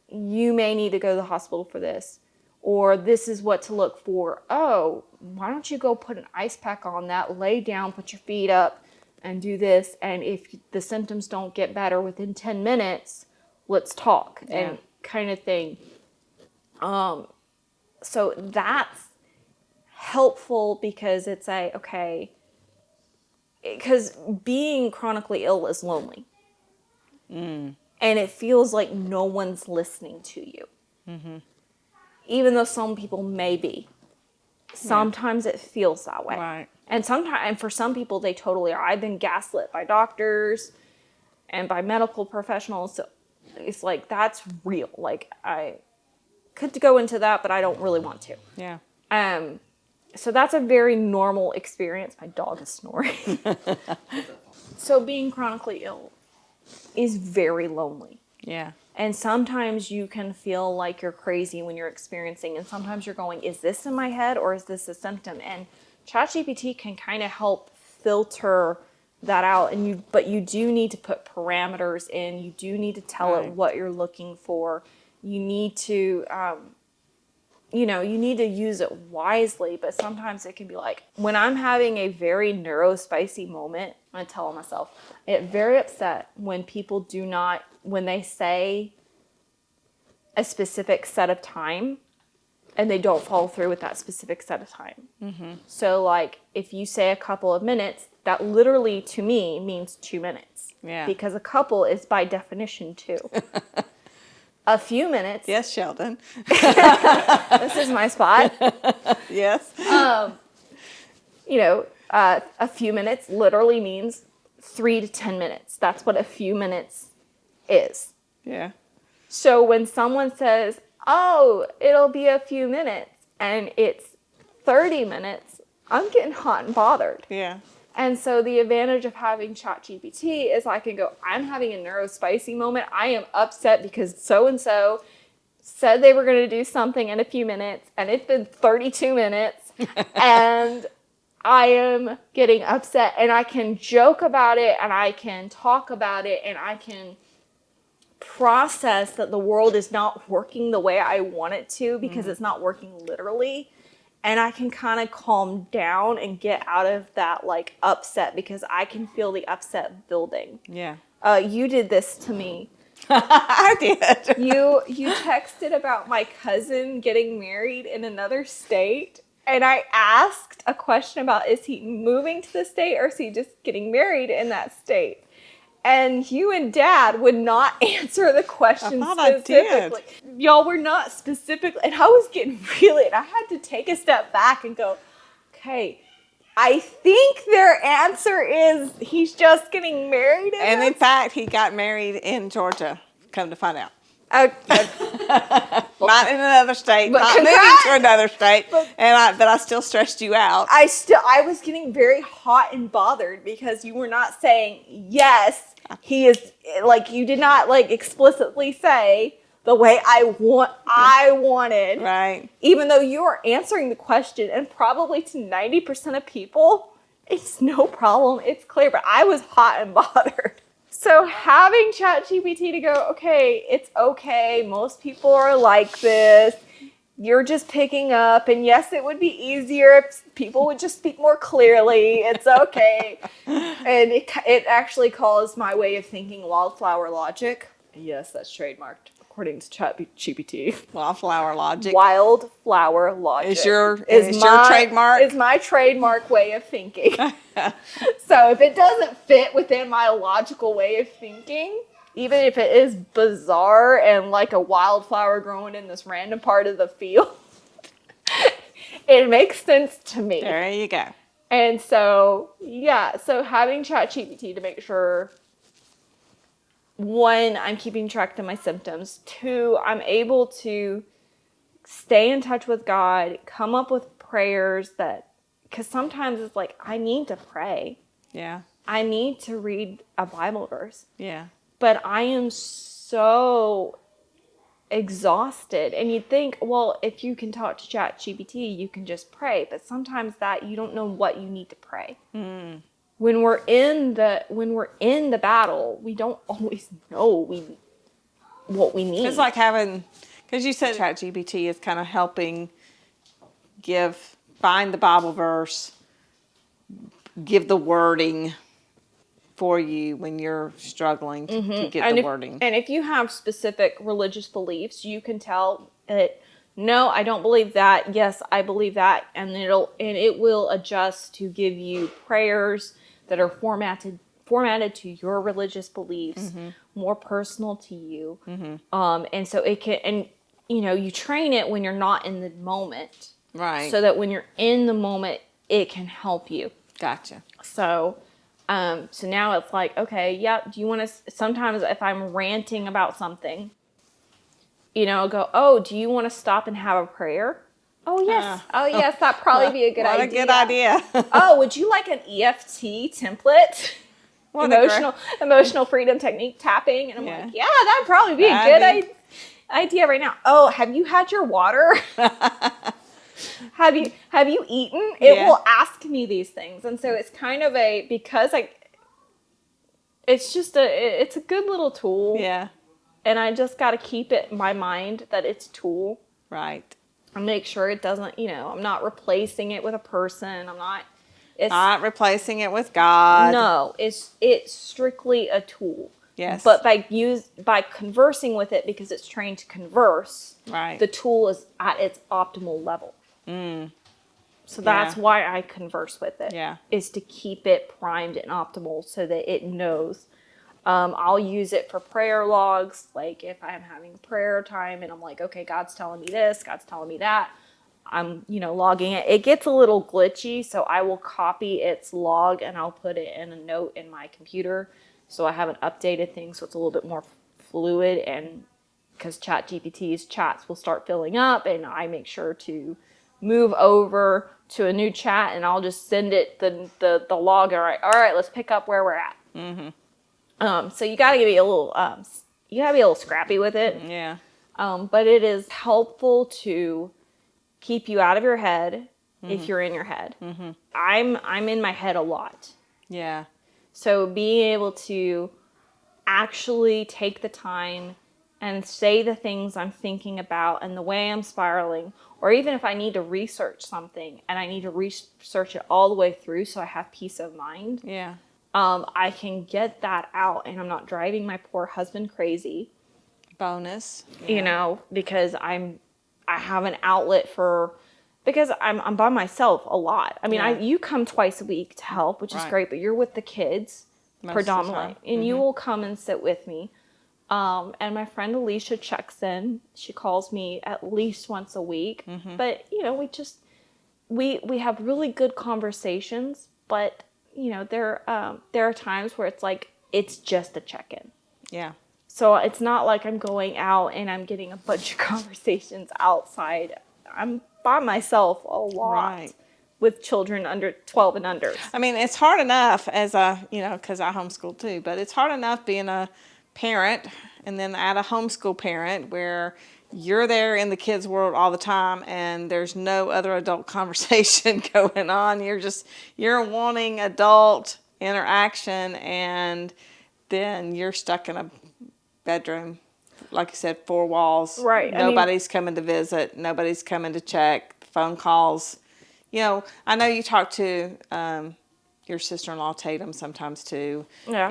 you may need to go to the hospital for this, or this is what to look for. Oh, why don't you go put an ice pack on that, lay down, put your feet up, and do this, and if the symptoms don't get better within 10 minutes, let's talk, and kind of thing. So that's helpful because it's okay, because being chronically ill is lonely. And it feels like no one's listening to you. Mm-hmm. Even though some people may be. Sometimes it feels that way. Right. And for some people, they totally are. I've been gaslit by doctors and by medical professionals. So it's like, that's real. Like, I could go into that, but I don't really want to. Yeah. So that's a very normal experience. My dog is snoring. So being chronically ill is very lonely. Yeah. And sometimes you can feel like you're crazy when you're experiencing, and sometimes you're going, is this in my head or is this a symptom? And ChatGPT can kind of help filter that out, but you do need to put parameters in. You do need to tell it what you're looking for. You need to, you need to use it wisely, but sometimes it can be like, when I'm having a very neurospicy moment, I tell myself, I get very upset when people when they say a specific set of time and they don't follow through with that specific set of time. Mm-hmm. So like, if you say a couple of minutes, that literally to me means 2 minutes. Yeah. Because a couple is by definition 2. A few minutes. Yes, Sheldon. This is my spot. Yes. A few minutes literally means 3 to 10 minutes. That's what a few minutes is. Yeah. So when someone says, oh, it'll be a few minutes, and it's 30 minutes, I'm getting hot and bothered. Yeah. And so the advantage of having ChatGPT is I can go, I'm having a neurospicy moment. I am upset because so-and-so said they were going to do something in a few minutes, and it's been 32 minutes, and I am getting upset. And I can joke about it, and I can talk about it, and I can process that the world is not working the way I want it to because it's not working literally. And I can kind of calm down and get out of that like upset because I can feel the upset building. Yeah. You did this to me. I did. You texted about my cousin getting married in another state. And I asked a question about, is he moving to the state or is he just getting married in that state? And you and Dad would not answer the question specifically. Y'all were not specific. And I was getting and I had to take a step back and go, okay, I think their answer is he's just getting married. And in fact, he got married in Georgia, come to find out. Not in another state, not moving to another state, but I still stressed you out. I was getting very hot and bothered because you were not saying, yes, he is, like, you did not, like, explicitly say the way I wanted. Right. Even though you are answering the question, and probably to 90% of people, it's no problem, it's clear, but I was hot and bothered. So having ChatGPT to go, okay, it's okay, most people are like this, you're just picking up, and yes, it would be easier if people would just speak more clearly, it's okay. And it actually calls my way of thinking wildflower logic. Yes, that's trademarked, according to ChatGPT. Wildflower logic. Wildflower logic. Is your trademark? Is my trademark way of thinking. So if it doesn't fit within my logical way of thinking, even if it is bizarre and like a wildflower growing in this random part of the field, it makes sense to me. There you go. And so, yeah, so having ChatGPT to make sure, 1, I'm keeping track of my symptoms. 2, I'm able to stay in touch with God, come up with prayers because sometimes it's like, I need to pray. Yeah. I need to read a Bible verse. Yeah. But I am so exhausted. And you'd think, well, if you can talk to ChatGPT, you can just pray. But sometimes you don't know what you need to pray. Mm. When we're in the battle, we don't always know what we need. It's like because you said ChatGPT is kind of helping find the Bible verse, give the wording for you when you're struggling to get the wording. And if you have specific religious beliefs, you can tell it, no, I don't believe that. Yes, I believe that. And it will adjust to give you prayers that are formatted to your religious beliefs, more personal to you. And so it can, and you train it when you're not in the moment. Right. So that when you're in the moment, it can help you. Gotcha. So now it's like, okay, yeah, do you want to, sometimes if I'm ranting about something, I'll go, oh, do you want to stop and have a prayer? Oh, yes. That'd probably be a good idea. What a good idea. Oh, would you like an EFT template? Emotional freedom technique tapping. And I'm like, yeah, that'd probably be a good idea right now. Oh, have you had your water? Have you eaten? It will ask me these things. And so it's kind of because it's a good little tool. Yeah. And I just got to keep it in my mind that it's a tool. Right. And make sure it doesn't, I'm not replacing it with a person. It's Not replacing it with God. no, it's strictly a tool. Yes. But by conversing with it, because it's trained to converse, Right. the tool is at its optimal level. So that's Yeah. why I converse with it. Yeah. Is to keep it primed and optimal so that it knows. I'll use it for prayer logs, like if I'm having prayer time and I'm like, okay, God's telling me this, God's telling me that. I'm, logging it. It gets a little glitchy, so I will copy its log and I'll put it in a note in my computer. So I haven't updated things, so it's a little bit more fluid. And because ChatGPT's chats will start filling up, and I make sure to move over to a new chat, and I'll just send it the log. All right, let's pick up where we're at. So you gotta be a little, scrappy with it. Yeah. But it is helpful to keep you out of your head if you're in your head. I'm in my head a lot. Yeah. So being able to actually take the time and say the things I'm thinking about and the way I'm spiraling, or even if I need to research something and I need to research it all the way through so I have peace of mind, Yeah. I can get that out and I'm not driving my poor husband crazy. Bonus. Because I have an outlet because I'm by myself a lot. I mean, Yeah. you come twice a week to help, which is Right. great, but you're with the kids Most of the predominantly, time. and you will come and sit with me. And my friend Alicia checks in. She calls me at least once a week, but we have really good conversations. But there are times where it's like it's just a check-in. Yeah. So it's not like I'm going out and I'm getting a bunch of conversations outside. I'm by myself a lot Right. with children under 12 and under. I mean, it's hard enough because I homeschool too, but it's hard enough being a parent and then add a homeschool parent where you're there in the kids' world all the time and there's no other adult conversation going on. You're wanting adult interaction, and then you're stuck in a bedroom, like you said, four walls. Right. Nobody's coming to visit. Nobody's coming to check. Phone calls. I know you talk to your sister-in-law Tatum sometimes too. Yeah.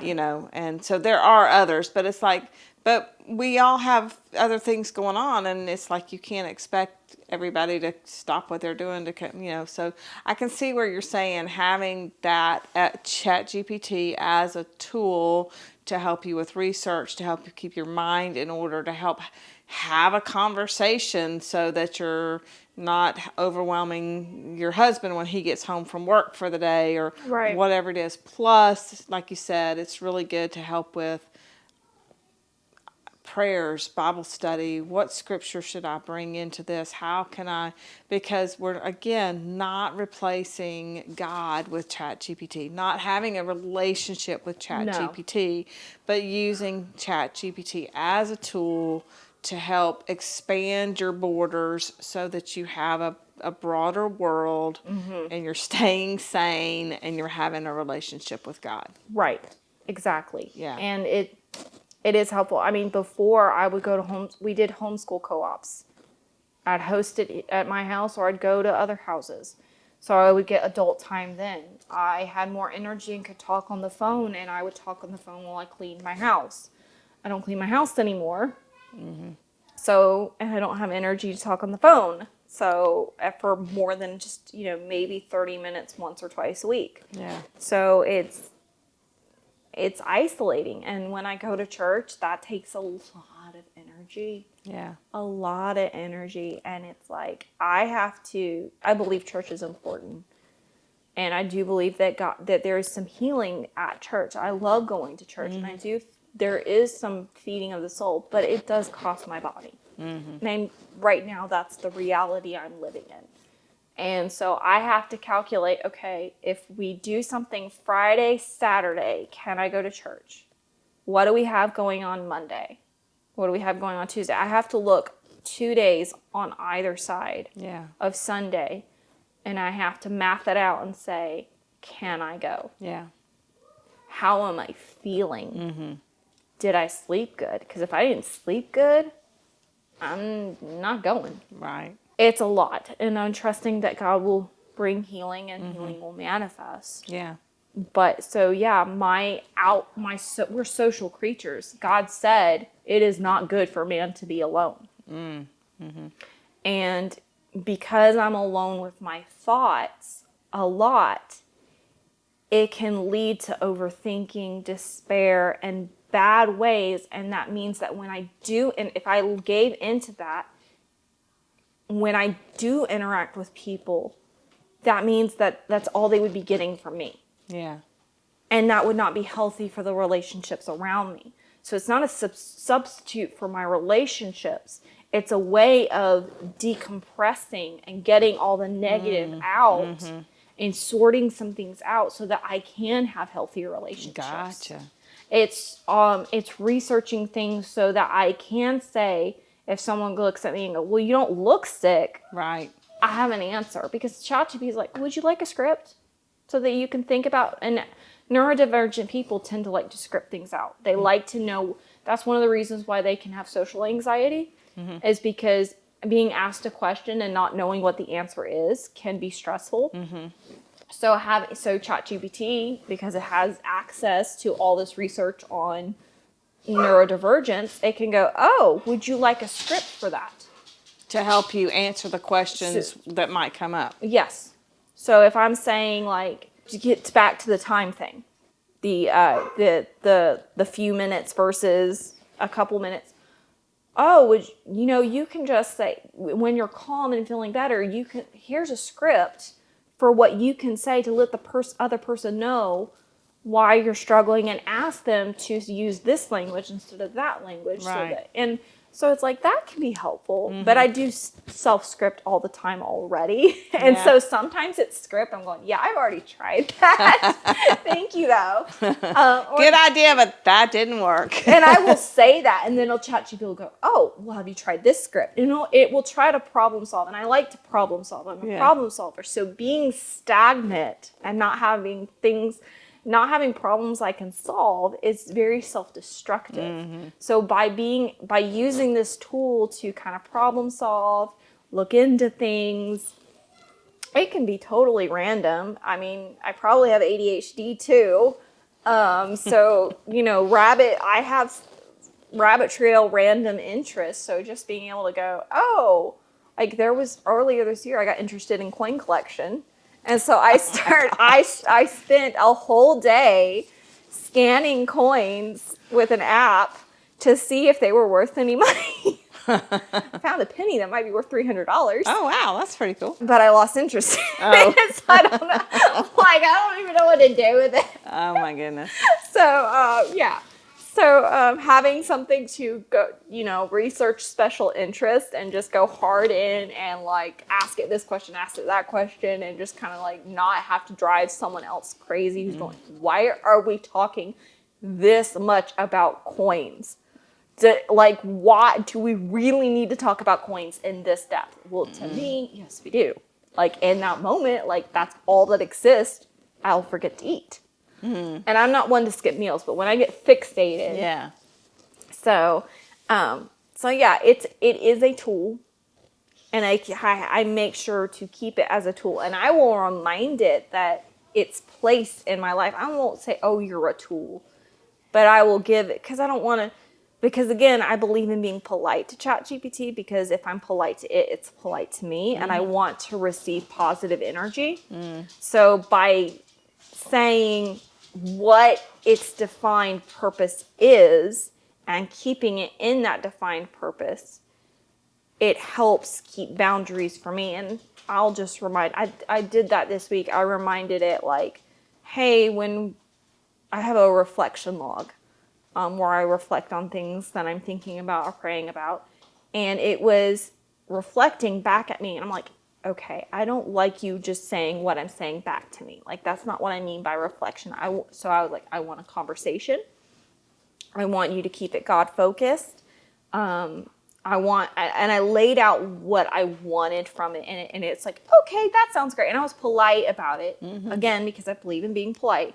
And so there are others, but it's like, but we all have other things going on, and it's like you can't expect everybody to stop what they're doing to come. So I can see where you're saying having that at ChatGPT as a tool to help you with research, to help you keep your mind in order, to help have a conversation so that you're not overwhelming your husband when he gets home from work for the day or Right. whatever it is. Plus, like you said, it's really good to help with prayers, Bible study. What scripture should I bring into this? How can I? Because we're, again, not replacing God with ChatGPT, not having a relationship with ChatGPT, but using ChatGPT as a tool to help expand your borders so that you have a broader world, and you're staying sane and you're having a relationship with God. Right. Exactly. Yeah. And it is helpful. I mean, before I would go to we did homeschool co-ops. I'd host it at my house or I'd go to other houses. So I would get adult time then. I had more energy and could talk on the phone, and I would talk on the phone while I cleaned my house. I don't clean my house anymore. So, and I don't have energy to talk on the phone. So, for more than just, maybe 30 minutes once or twice a week. Yeah. So it's isolating. And when I go to church, that takes a lot of energy. Yeah. A lot of energy. And it's like, I believe church is important. And I do believe that there is some healing at church. I love going to church, and there is some feeding of the soul, but it does cost my body. And right now, that's the reality I'm living in. And so I have to calculate, okay, if we do something Friday, Saturday, can I go to church? What do we have going on Monday? What do we have going on Tuesday? I have to look 2 days on either side of Sunday, and I have to map that out and say, can I go? Yeah. how am I feeling? Did I sleep good? Because if I didn't sleep good, I'm not going. Right. It's a lot. And I'm trusting that God will bring healing and healing will manifest. Yeah. But so, yeah, we're social creatures. God said it is not good for man to be alone. And because I'm alone with my thoughts a lot, it can lead to overthinking, despair, and bad ways. And that means that if I gave into that, when I do interact with people, that means that that's all they would be getting from me. Yeah. And that would not be healthy for the relationships around me. So it's not a substitute for my relationships. It's a way of decompressing and getting all the negative out and sorting some things out so that I can have healthier relationships. Gotcha. It's researching things so that I can say, if someone looks at me and go, well, you don't look sick. Right. I have an answer, because ChatGPT is like, would you like a script so that you can think about, and neurodivergent people tend to like to script things out. They like to know. That's one of the reasons why they can have social anxiety, is because being asked a question and not knowing what the answer is can be stressful. So ChatGPT, because it has access to all this research on neurodivergence, it can go, oh, would you like a script for that? To help you answer the questions that might come up. Yes. So if I'm saying, like, to get back to the time thing, the few minutes versus a couple minutes. Oh, you can just say, when you're calm and feeling better, here's a script for what you can say to let the other person know why you're struggling, and ask them to use this language instead of that language. Right. So it's like, that can be helpful, but I do self-script all the time already. And so sometimes it's script. I'm going, yeah, I've already tried that. Thank you, though. Good idea, but that didn't work. And I will say that, and then ChatGPT will go, oh, well, have you tried this script? It will try to problem solve, and I like to problem solve. I'm a problem solver. So being stagnant and not having problems I can solve is very self-destructive. So by using this tool to kind of problem solve, look into things, it can be totally random. I mean, I probably have ADHD too. So, I have rabbit trail random interests. So just being able to go, oh, like there was earlier this year, I got interested in coin collection. And so I spent a whole day scanning coins with an app to see if they were worth any money. I found a penny that might be worth $300. Oh, wow. That's pretty cool. But I lost interest in it, so I don't know. I don't even know what to do with it. Oh, my goodness. So, yeah. So having something to go, research special interest and just go hard in and like ask it this question, ask it that question, and just kind of like not have to drive someone else crazy who's going, why are we talking this much about coins? Why do we really need to talk about coins in this depth? Well, to me, yes, we do. Like in that moment, like that's all that exists. I'll forget to eat. And I'm not one to skip meals, but when I get fixated, Yeah. So yeah, it is a tool, and I make sure to keep it as a tool, and I will remind it that its place in my life. I won't say, "Oh, you're a tool," but I will give it, because I don't want to. Because again, I believe in being polite to ChatGPT, because if I'm polite to it, it's polite to me, and I want to receive positive energy. So by saying what its defined purpose is and keeping it in that defined purpose, it helps keep boundaries for me. And I'll just I did that this week. I reminded it like, hey, when I have a reflection log where I reflect on things that I'm thinking about or praying about, and it was reflecting back at me, and I'm like, okay, I don't like you just saying what I'm saying back to me. Like, that's not what I mean by reflection. So I was like, I want a conversation. I want you to keep it God focused. And I laid out what I wanted from it, and it's like, okay, that sounds great. And I was polite about it, again, because I believe in being polite.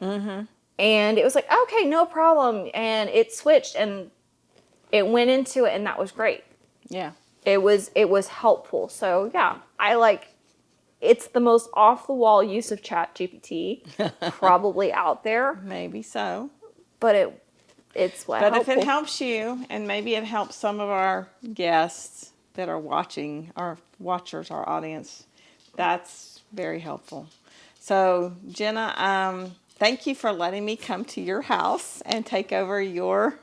And it was like, okay, no problem. And it switched and it went into it, and that was great. Yeah. It was helpful. So yeah, it's the most off the wall use of Chat GPT probably out there, Maybe so. but it's what But if it helpful. helps you, and maybe it helps some of our guests that are watching, our watchers, our audience, that's very helpful. So, Jenna, thank you for letting me come to your house and take over your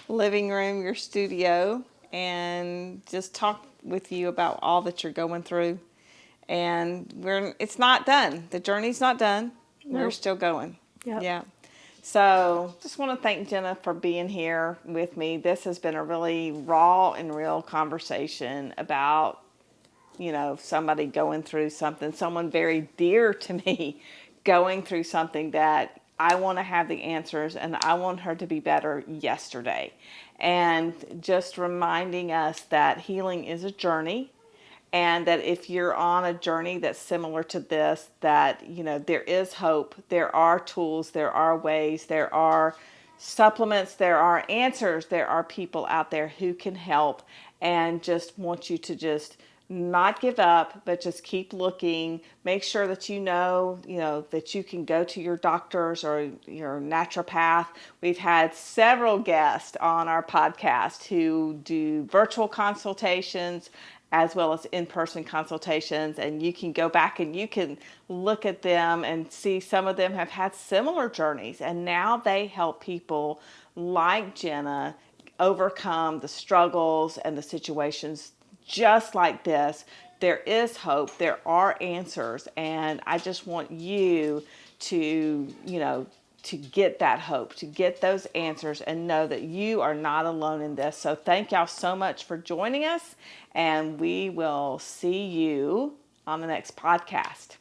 living room, your studio, and just talk with you about all that you're going through. And it's not done. The journey's not done. We're Nope. still going. Yep. Yeah. So just want to thank Jenna for being here with me. This has been a really raw and real conversation about, somebody going through something, someone very dear to me going through something that I want to have the answers and I want her to be better yesterday. And just reminding us that healing is a journey, and that if you're on a journey that's similar to this, that there is hope, there are tools, there are ways, there are supplements, there are answers, there are people out there who can help, and just want you to just not give up, but just keep looking. Make sure that that you can go to your doctors or your naturopath. We've had several guests on our podcast who do virtual consultations as well as in-person consultations, and you can go back and you can look at them and see some of them have had similar journeys, and now they help people like Jenna overcome the struggles and the situations just like this. There is hope, there are answers, and I just want you to, to get that hope, to get those answers, and know that you are not alone in this. So thank y'all so much for joining us, and we will see you on the next podcast.